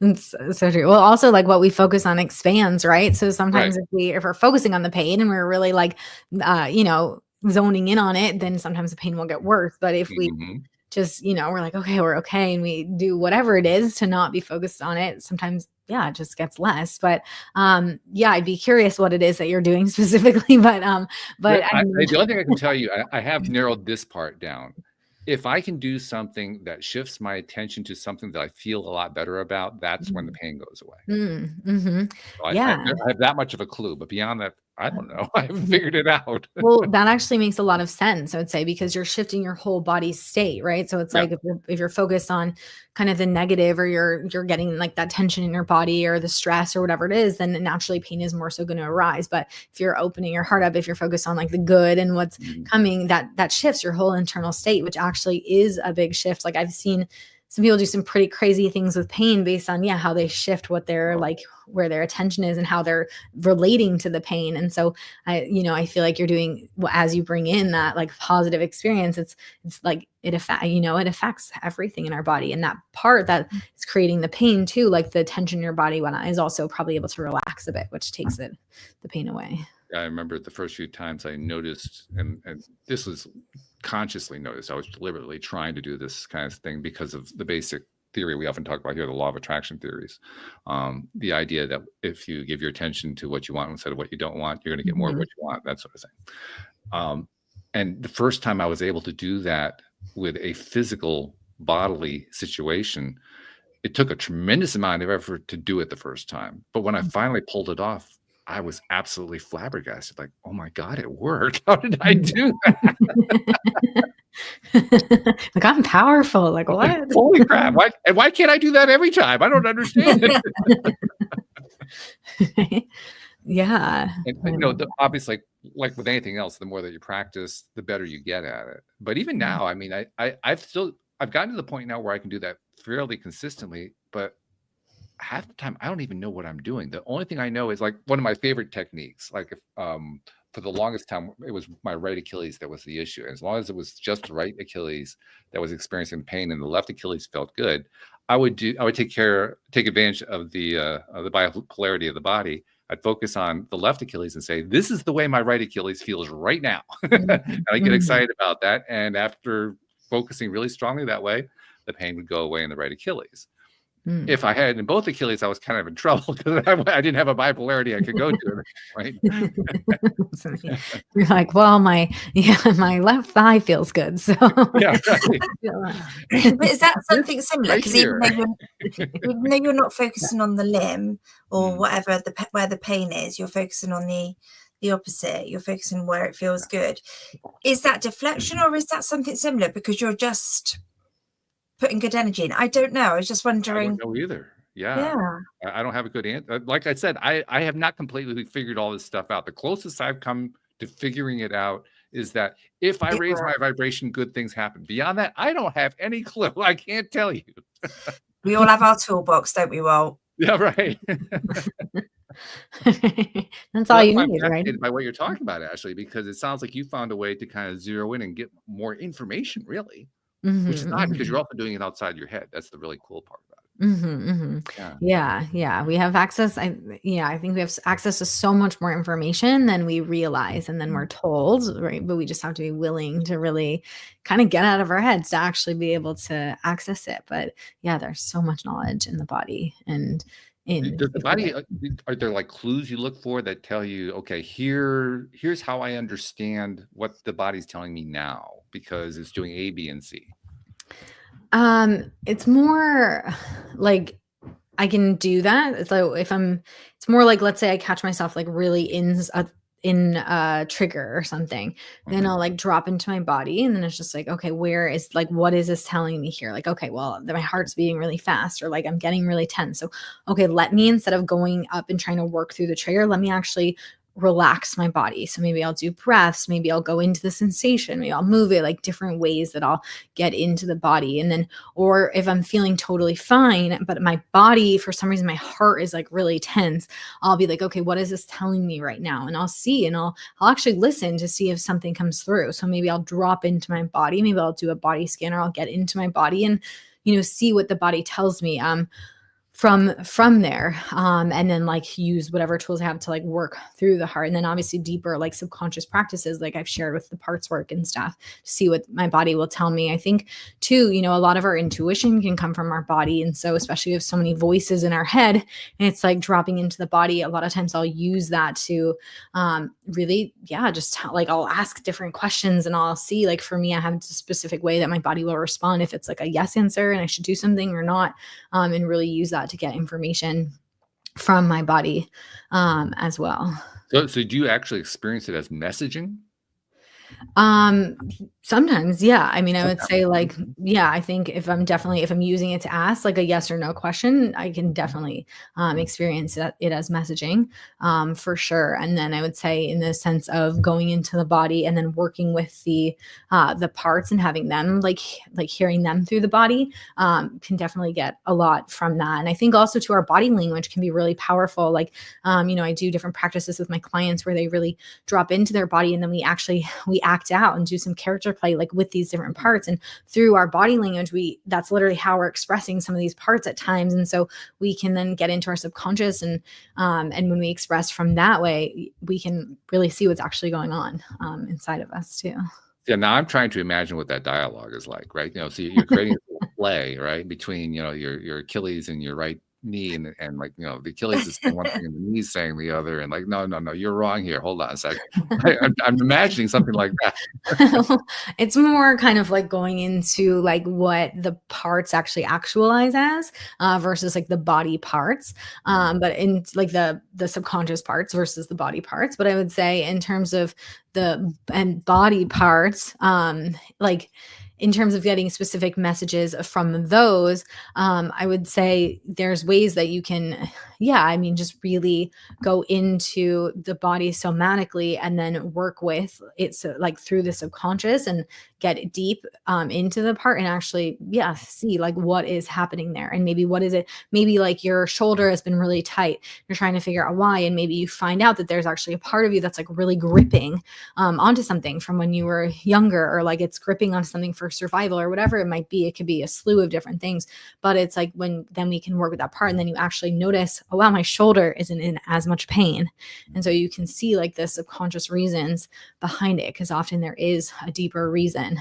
It's so true. Well, also like what we focus on expands, right? So sometimes if we're focusing on the pain and we're really like, zoning in on it, then sometimes the pain will get worse. But if we just, we're like, okay, we're okay, and we do whatever it is to not be focused on it, sometimes, it just gets less. But I'd be curious what it is that you're doing specifically. But
the only thing I can tell you, I have narrowed this part down. If I can do something that shifts my attention to something that I feel a lot better about, that's when the pain goes away. So I have that much of a clue, but beyond that, I don't know. I haven't figured it out.
Well, that actually makes a lot of sense, I would say, because you're shifting your whole body state, right? So it's like if you're focused on kind of the negative, or you're getting like that tension in your body or the stress or whatever it is, then naturally pain is more so going to arise. But if you're opening your heart up, if you're focused on like the good and what's coming, that shifts your whole internal state, which actually is a big shift. Like I've seen some people do some pretty crazy things with pain based on how they shift what they're like, where their attention is and how they're relating to the pain. And so I feel like you're doing, as you bring in that like positive experience, it's like it affects everything in our body, and that part that is creating the pain too, like the tension in your body is also probably able to relax a bit, which takes the pain away.
I remember the first few times I noticed, and this was consciously noticed, I was deliberately trying to do this kind of thing because of the basic theory we often talk about here, the law of attraction theories. The idea that if you give your attention to what you want instead of what you don't want, you're going to get more of what you want, that sort of thing. And the first time I was able to do that with a physical bodily situation, it took a tremendous amount of effort to do it the first time. But when I finally pulled it off, I was absolutely flabbergasted. Like, oh my God, it worked. How did I do that?
Like, I'm powerful. Like, what?
Holy crap. Why can't I do that every time? I don't understand it.
Yeah.
And obviously, like with anything else, the more that you practice, the better you get at it. But even now, I mean, I've gotten to the point now where I can do that fairly consistently, but half the time I don't even know what I'm doing. The only thing I know is like one of my favorite techniques. Like if, for the longest time, it was my right Achilles that was the issue. As long as it was just the right Achilles that was experiencing pain and the left Achilles felt good, I would take advantage of the bipolarity of the body. I'd focus on the left Achilles and say, this is the way my right Achilles feels right now. And I get excited about that. And after focusing really strongly that way, the pain would go away in the right Achilles. If I had in both Achilles, I was kind of in trouble because I didn't have a bipolarity I could go to. Right?
You're like, well, my left thigh feels good. So
yeah, right.
But is that something similar? Because even though you're not focusing on the limb or whatever where the pain is, you're focusing on the opposite. You're focusing where it feels good. Is that deflection or is that something similar? Because you're just putting good energy in. I don't know. I was just wondering.
I don't know either. Yeah. I don't have a good answer. Like I said, I have not completely figured all this stuff out. The closest I've come to figuring it out is that if I raise my vibration, good things happen. Beyond that, I don't have any clue. I can't tell you.
We all have our toolbox, don't we, Walt?
Yeah, right.
That's all you need, right?
By what you're talking about, Ashley, because it sounds like you found a way to kind of zero in and get more information, really. Which is not because you're also doing it outside your head. That's the really cool part about it.
Yeah. We have access. I think we have access to so much more information than we realize and then we're told, right? But we just have to be willing to really kind of get out of our heads to actually be able to access it. But yeah, there's so much knowledge in the body and
does the body, are there like clues you look for that tell you, okay, here's how I understand what the body's telling me now because it's doing A, B, and C?
It's more like I can do that. So it's more like, let's say I catch myself like really in a trigger or something, then I'll like drop into my body and then it's just like, okay, what is this telling me here? Like, okay, well, my heart's beating really fast or like I'm getting really tense. So, okay, let me, instead of going up and trying to work through the trigger, let me actually relax my body. So maybe I'll do breaths, maybe I'll go into the sensation, maybe I'll move it, like different ways that I'll get into the body. And then, or if I'm feeling totally fine, but my body, for some reason, my heart is like really tense, I'll be like, okay, what is this telling me right now? And I'll see, and I'll actually listen to see if something comes through. So maybe I'll drop into my body, maybe I'll do a body scan, or I'll get into my body and, see what the body tells me. From there, and then like use whatever tools I have to like work through the heart. And then obviously deeper like subconscious practices, like I've shared with the parts work and stuff, to see what my body will tell me. I think too, a lot of our intuition can come from our body. And so especially we have so many voices in our head and it's like dropping into the body. A lot of times I'll use that to really, just like I'll ask different questions and I'll see, like for me, I have a specific way that my body will respond if it's like a yes answer and I should do something or not, and really use that to get information from my body as well.
So do you actually experience it as messaging?
Sometimes, yeah. I mean, I would say like, I think if I'm using it to ask like a yes or no question, I can definitely experience it as messaging for sure. And then I would say in the sense of going into the body and then working with the parts and having them like hearing them through the body can definitely get a lot from that. And I think also to our body language can be really powerful. Like, I do different practices with my clients where they really drop into their body and then we act out and do some character play like with these different parts, and through our body language that's literally how we're expressing some of these parts at times. And so we can then get into our subconscious and when we express from that way, we can really see what's actually going on inside of us too.
Yeah, now I'm trying to imagine what that dialogue is like, right? So you're creating a little play, right, between your Achilles and your right knee, and like the Achilles is saying one thing and the knee's saying the other, and like no, no, no, you're wrong here. Hold on a sec. I'm imagining something like that.
It's more kind of like going into like what the parts actually actualize as versus like the body parts, but in like the subconscious parts versus the body parts. But I would say in terms of the body parts, like in terms of getting specific messages from those, I would say there's ways that you can, just really go into the body somatically and then work with it, so like through the subconscious, and get deep into the part and actually, see like what is happening there. And maybe what is it? Maybe like your shoulder has been really tight. You're trying to figure out why. And maybe you find out that there's actually a part of you that's like really gripping onto something from when you were younger, or like it's gripping onto something for survival or whatever it might be. It could be a slew of different things, but it's like then we can work with that part, and then you actually notice, oh wow, my shoulder isn't in as much pain. And so you can see like the subconscious reasons behind it, because often there is a deeper reason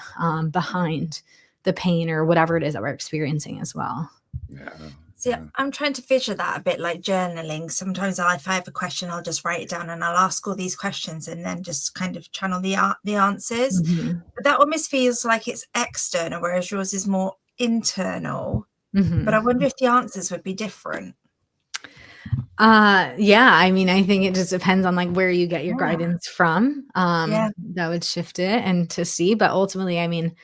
behind the pain or whatever it is that we're experiencing as well.
See, I'm trying to visualize that a bit like journaling. Sometimes if I have a question, I'll just write it down and I'll ask all these questions and then just kind of channel the answers. But that almost feels like it's external, whereas yours is more internal. But I wonder if the answers would be different.
I mean, I think it just depends on like where you get your guidance from. That would shift it and to see. But ultimately, I mean,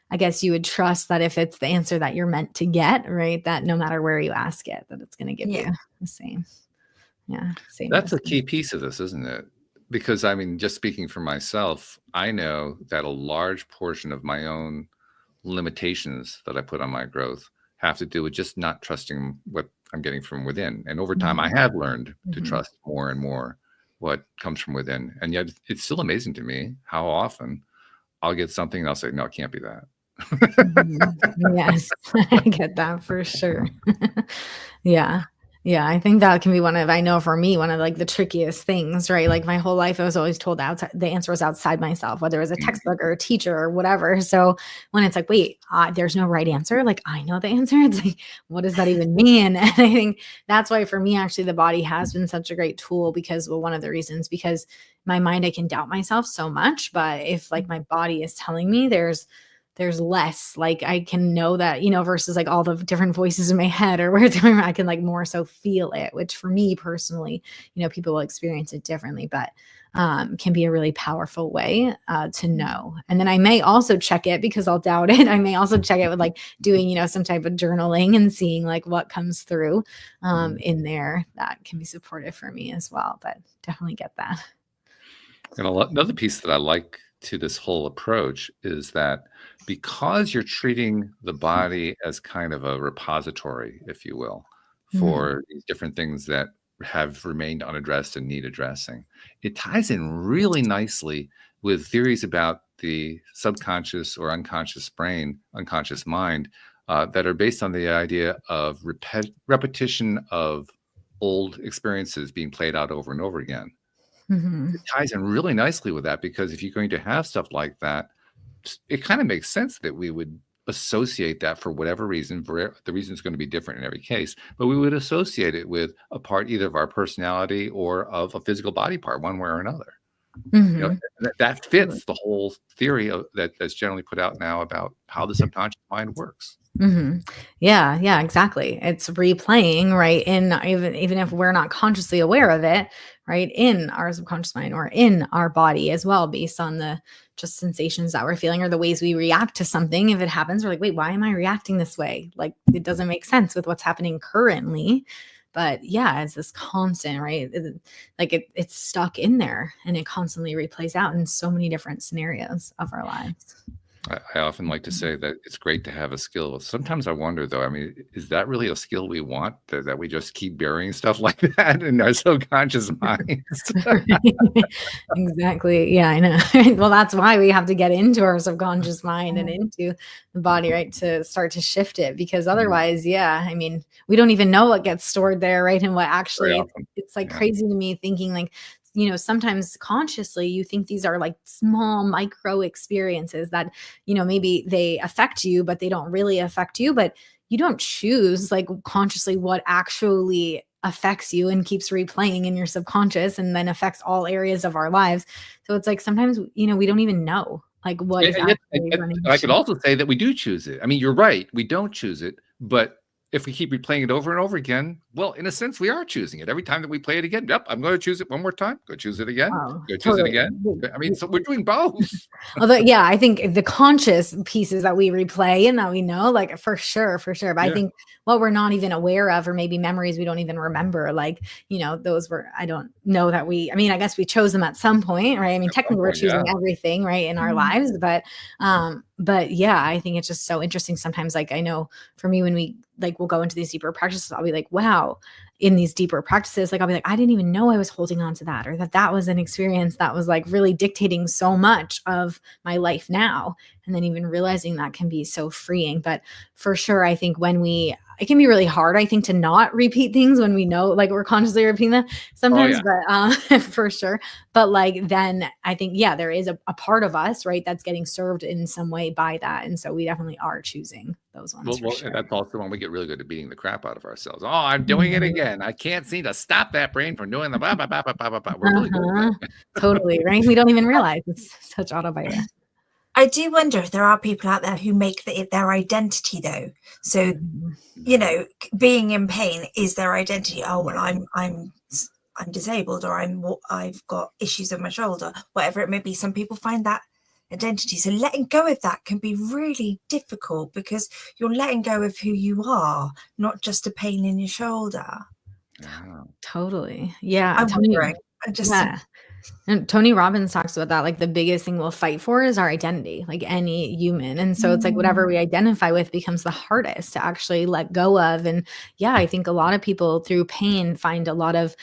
I guess you would trust that if it's the answer that you're meant to get, right, that no matter where you ask it, that it's going to give you the same. Same.
That's a key piece of this, isn't it? Because I mean, just speaking for myself, I know that a large portion of my own limitations that I put on my growth have to do with just not trusting what I'm getting from within. And over time, I have learned to trust more and more what comes from within. And yet it's still amazing to me how often I'll get something and I'll say, no, it can't be that.
Yes, I get that for sure. I think that can be I know for me, one of like the trickiest things, right? Like my whole life, I was always told outside, the answer was outside myself, whether it was a textbook or a teacher or whatever. So when it's like, wait, there's no right answer. Like I know the answer. It's like, what does that even mean? And I think that's why for me, actually, the body has been such a great tool because, well, one of the reasons, because my mind, I can doubt myself so much, but if like my body is telling me there's less, like I can know that, versus like all the different voices in my head or where it's going, I can like more so feel it, which for me personally, people will experience it differently, but can be a really powerful way to know. And then I may also check it because I'll doubt it. I may also check it with like doing, some type of journaling and seeing like what comes through in there. That can be supportive for me as well, but definitely get that.
And another piece that I like to this whole approach is that because you're treating the body as kind of a repository, if you will, for these different things that have remained unaddressed and need addressing, it ties in really nicely with theories about the subconscious or unconscious brain, unconscious mind, that are based on the idea of repetition of old experiences being played out over and over again. It ties in really nicely with that, because if you're going to have stuff like that, it kind of makes sense that we would associate that for whatever reason. For the reason is going to be different in every case, but we would associate it with a part either of our personality or of a physical body part, one way or another. That fits the whole theory that's generally put out now about how the subconscious mind works.
Yeah, exactly. It's replaying, right? In even if we're not consciously aware of it, right? In our subconscious mind or in our body as well, based on the just sensations that we're feeling or the ways we react to something. If it happens, we're like, wait, why am I reacting this way? Like it doesn't make sense with what's happening currently. But it's this constant, right? It's stuck in there and it constantly replays out in so many different scenarios of our lives.
I often like to say that it's great to have a skill. Sometimes I wonder, though, I mean, is that really a skill we want, that we just keep burying stuff like that in our subconscious minds?
Exactly. Yeah, I know. Well, that's why we have to get into our subconscious mind and into the body, right, to start to shift it, because otherwise, I mean, we don't even know what gets stored there, right? And what actually, it's like crazy to me thinking like, sometimes consciously you think these are like small micro experiences that, maybe they affect you, but they don't really affect you, but you don't choose like consciously what actually affects you and keeps replaying in your subconscious and then affects all areas of our lives. So it's like sometimes, we don't even know like what is actually running.
I could also say that we do choose it. I mean, you're right. We don't choose it, but if we keep replaying it over and over again, well, in a sense, we are choosing it every time that we play it again. Yep, I'm going to choose it one more time. Go choose it again. Go choose it again. I mean, so we're doing both.
Although, yeah, I think the conscious pieces that we replay and that we know, like for sure. But I think what we're not even aware of, or maybe memories we don't even remember, like, those were, I don't know that I guess we chose them at some point, right? I mean, technically we're choosing everything, right, in our lives, but yeah, I think it's just so interesting sometimes. Like, I know for me, when we'll go into these deeper practices, I'll be like, wow, in these deeper practices, like I'll be like, I didn't even know I was holding on to that, or that was an experience that was like really dictating so much of my life now. And then even realizing that can be so freeing. But for sure, I think it can be really hard, I think, to not repeat things when we know, like we're consciously repeating them sometimes, but for sure. But like, then I think, there is a part of us, right, that's getting served in some way by that. And so we definitely are choosing those ones.
Well,
sure.
And that's also when we get really good at beating the crap out of ourselves. Oh, I'm doing it again. I can't seem to stop that brain from doing the blah, blah, blah, blah, blah, blah. We're really good at that.
Totally, right? We don't even realize it's such autopilot.
I do wonder if there are people out there who make it their identity, though. So, being in pain is their identity. Oh, well, I'm disabled, or I've got issues with my shoulder, whatever it may be. Some people find that identity. So letting go of that can be really difficult, because you're letting go of who you are, not just a pain in your shoulder.
Totally. Yeah.
I'm wondering.
And Tony Robbins talks about that. Like the biggest thing we'll fight for is our identity, like any human. And so it's like whatever we identify with becomes the hardest to actually let go of. And I think a lot of people through pain find a lot of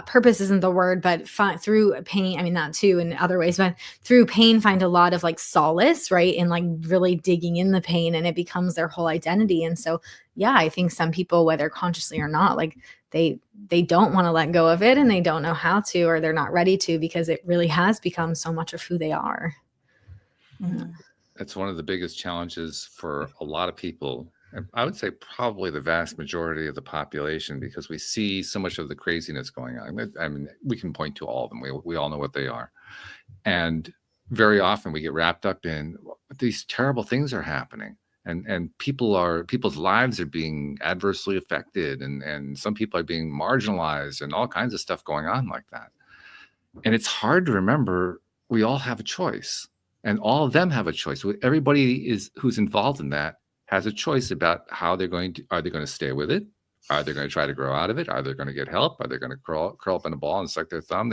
purpose isn't the word, but through pain, I mean, that too in other ways, but through pain, find a lot of like solace, right? And like really digging in the pain, and it becomes their whole identity. And so, I think some people, whether consciously or not, like they don't want to let go of it, and they don't know how to, or they're not ready to, because it really has become so much of who they are.
It's one of the biggest challenges for a lot of people. I would say probably the vast majority of the population, because we see so much of the craziness going on. I mean, we can point to all of them. We all know what they are. And very often we get wrapped up in these terrible things are happening. And people's lives are being adversely affected, and some people are being marginalized, and all kinds of stuff going on like that. And it's hard to remember we all have a choice, and all of them have a choice. Everybody who's involved in that has a choice about how are they going to stay with it? Are they going to try to grow out of it? Are they going to get help? Are they going to curl up in a ball and suck their thumb?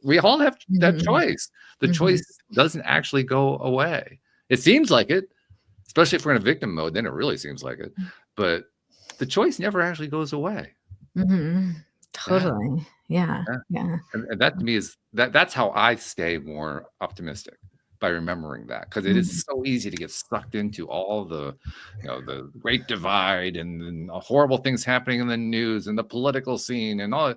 We all have that choice. The choice doesn't actually go away. It seems like it, especially if we're in a victim mode, then it really seems like it. But the choice never actually goes away.
Totally. Yeah.
And that to me is that's how I stay more optimistic, by remembering that, because it is so easy to get sucked into all the great divide and horrible things happening in the news and the political scene and all.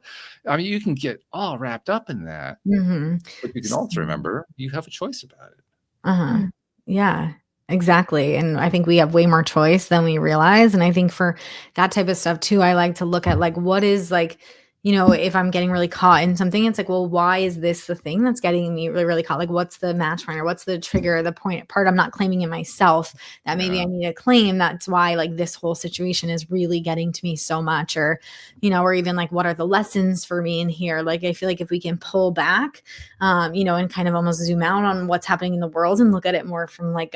I mean, you can get all wrapped up in that, but you can also remember you have a choice about it.
Yeah, exactly. And I think we have way more choice than we realize. And I think for that type of stuff too, I like to look at like, what is like, if I'm getting really caught in something, it's like, well, why is this the thing that's getting me really, really caught? Like, what's the match point, or what's the trigger, the part I'm not claiming in myself that maybe I need to claim? That's why like this whole situation is really getting to me so much, or, or even like, what are the lessons for me in here? Like, I feel like if we can pull back, and kind of almost zoom out on what's happening in the world and look at it more from like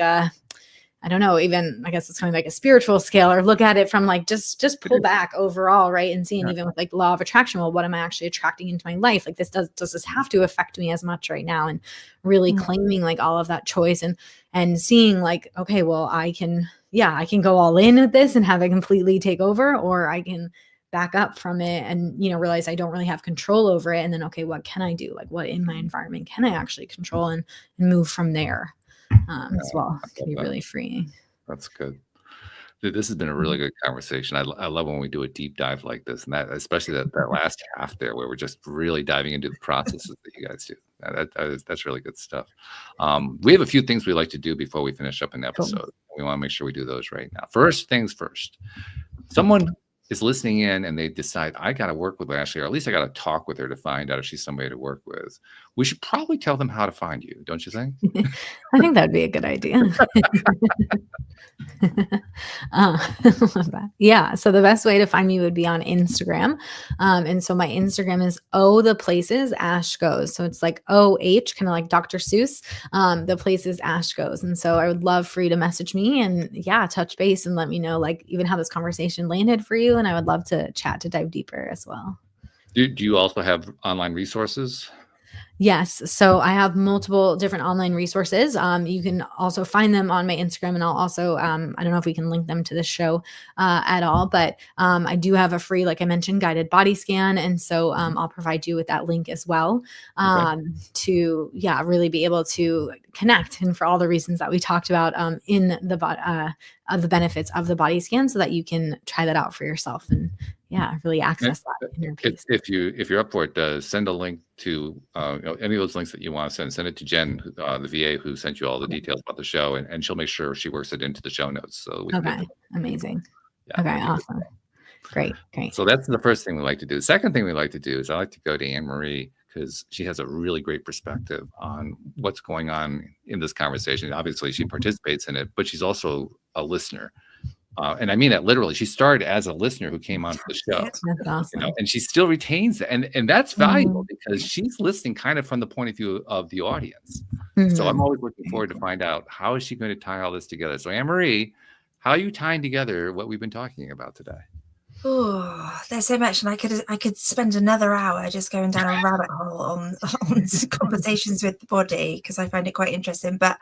I don't know, even I guess it's kind of like a spiritual scale, or look at it from like just pull back overall, right? And seeing even with like law of attraction, well, what am I actually attracting into my life? Like does this have to affect me as much right now? And really claiming like all of that choice, and seeing like, okay, well, I can go all in with this and have it completely take over, or I can back up from it and, realize I don't really have control over it. And then, okay, what can I do? Like what in my environment can I actually control, and move from there? As well. It can be really freeing.
That's good. Dude, this has been a really good conversation. I love when we do a deep dive like this, and that especially that last half there where we're just really diving into the processes that you guys do. That's really good stuff. We have a few things we like to do before we finish up an episode.
Cool.
We want to make sure we do those right now. First things first. Someone is listening in and they decide, I got to work with Ashley, or at least I got to talk with her to find out if she's somebody to work with. We should probably tell them how to find you, don't you think?
I think that'd be a good idea. Love that. Yeah. So the best way to find me would be on Instagram. And so my Instagram is the places Ash goes. So it's like OH, kind of like Dr. Seuss. The places Ash goes. And so I would love for you to message me and touch base and let me know like even how this conversation landed for you. And I would love to chat to dive deeper as well.
Do you also have online resources?
Yes. So I have multiple different online resources. You can also find them on my Instagram, and I'll also, I don't know if we can link them to the show at all, but I do have a free, like I mentioned, guided body scan. And so I'll provide you with that link as well to, really be able to connect. And for all the reasons that we talked about in the of the benefits of the body scan, so that you can try that out for yourself and really access that inner peace.
If you're up for it, send a link to any of those links that you want to send it to Jen, the VA who sent you all the details about the show, and she'll make sure she works it into the show notes. So we can
amazing. Okay, awesome. Great.
So that's the first thing we like to do. The second thing we like to do is I like to go to Anne-Marie, because she has a really great perspective on what's going on in this conversation. Obviously, she participates in it, but she's also a listener. And I mean that literally. She started as a listener who came onto the show.
That's awesome.
And she still retains that. And that's valuable because she's listening kind of from the point of view of the audience. So I'm always looking forward to find out, how is she going to tie all this together? So Anne-Marie, how are you tying together what we've been talking about today?
Oh, there's so much, and I could spend another hour just going down a rabbit hole on conversations with the body, because I find it quite interesting. But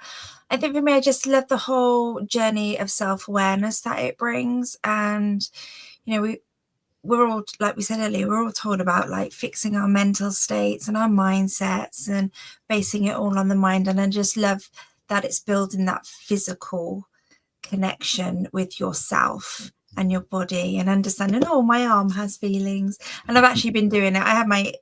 I think for me, I just love the whole journey of self-awareness that it brings. And we're all, like we said earlier, we're all told about like fixing our mental states and our mindsets and basing it all on the mind. And I just love that it's building that physical connection with yourself and your body, and understanding, my arm has feelings. And I've actually been doing it. I had my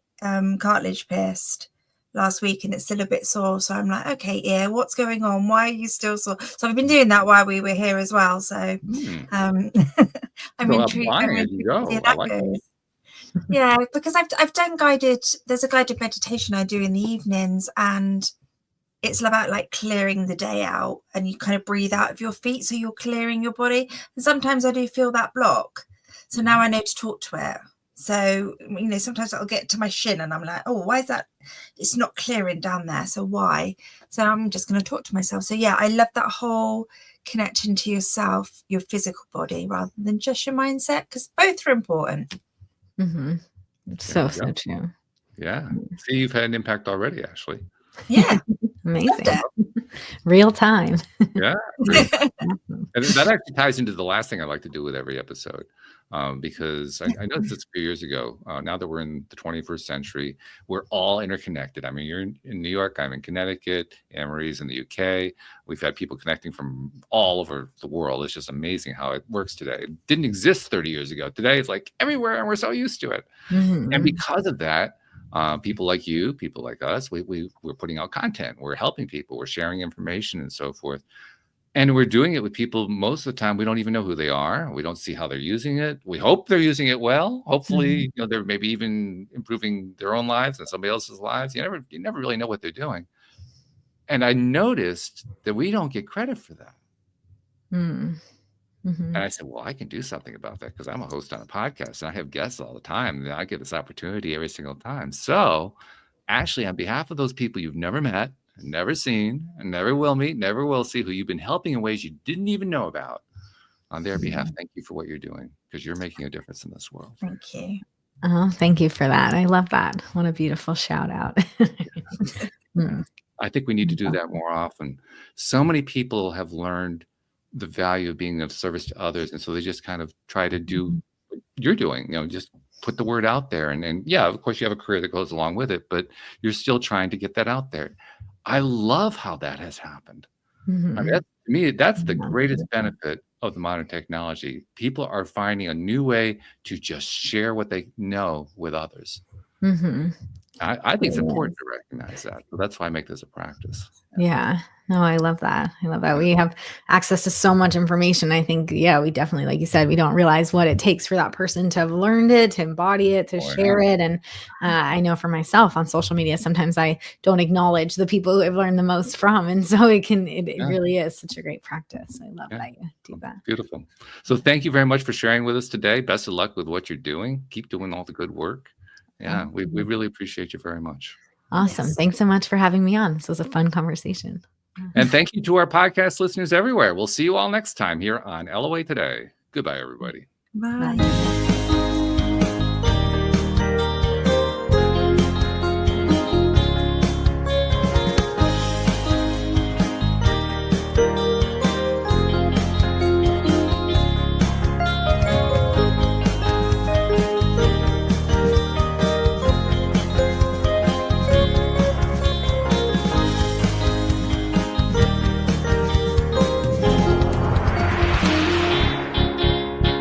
cartilage pierced last week and it's still a bit sore. So I'm like, okay, ear, what's going on? Why are you still sore? So I've been doing that while we were here as well. So I'm intrigued. Yeah, because I've done there's a guided meditation I do in the evenings, and it's about like clearing the day out, and you kind of breathe out of your feet. So you're clearing your body. And sometimes I do feel that block. So now I know to talk to it. So, sometimes I'll get to my shin and I'm like, why is that? It's not clearing down there. So why? So I'm just going to talk to myself. So I love that whole connection to yourself, your physical body, rather than just your mindset, because both are important.
So true.
Yeah. See, you've had an impact already, Ashley.
Yeah.
Amazing. Real time.
Yeah. And that actually ties into the last thing I like to do with every episode, because I noticed this a few years ago. Now that we're in the 21st century, we're all interconnected. I mean, you're in New York, I'm in Connecticut, Anne-Marie's in the UK. We've had people connecting from all over the world. It's just amazing how it works today. It didn't exist 30 years ago. Today, it's like everywhere, and we're so used to it. And because of that, people like you, people like us, we're putting out content, we're helping people, we're sharing information and so forth. And we're doing it with people most of the time we don't even know who they are. We don't see how they're using it. We hope they're using it well. Hopefully, they're maybe even improving their own lives and somebody else's lives. You never really know what they're doing. And I noticed that we don't get credit for that. And I said, well, I can do something about that, because I'm a host on a podcast and I have guests all the time. And I get this opportunity every single time. So Ashley, on behalf of those people you've never met, never seen, and never will meet, never will see, who you've been helping in ways you didn't even know about, on their behalf, thank you for what you're doing, because you're making a difference in this world.
Thank you.
Oh, thank you for that. I love that. What a beautiful shout out.
I think we need to do that more often. So many people have learned the value of being of service to others, and so they just kind of try to do what you're doing, just put the word out there, and of course you have a career that goes along with it, but you're still trying to get that out there. I love how that has happened. I mean, to me, that's the greatest benefit of the modern technology, people are finding a new way to just share what they know with others.
Mm-hmm.
I think it's important to recognize that. So that's why I make this a practice.
Yeah. No, I love that. I love that. We have access to so much information. I think, we definitely, like you said, we don't realize what it takes for that person to have learned it, to embody it, to share it. And I know for myself on social media, sometimes I don't acknowledge the people who I've learned the most from. And so it really is such a great practice. I love that you do that.
Beautiful. So thank you very much for sharing with us today. Best of luck with what you're doing. Keep doing all the good work. Yeah, we really appreciate you very much.
Awesome.
Yes.
Thanks so much for having me on. This was a fun conversation.
And thank you to our podcast listeners everywhere. We'll see you all next time here on LOA Today. Goodbye, everybody.
Bye.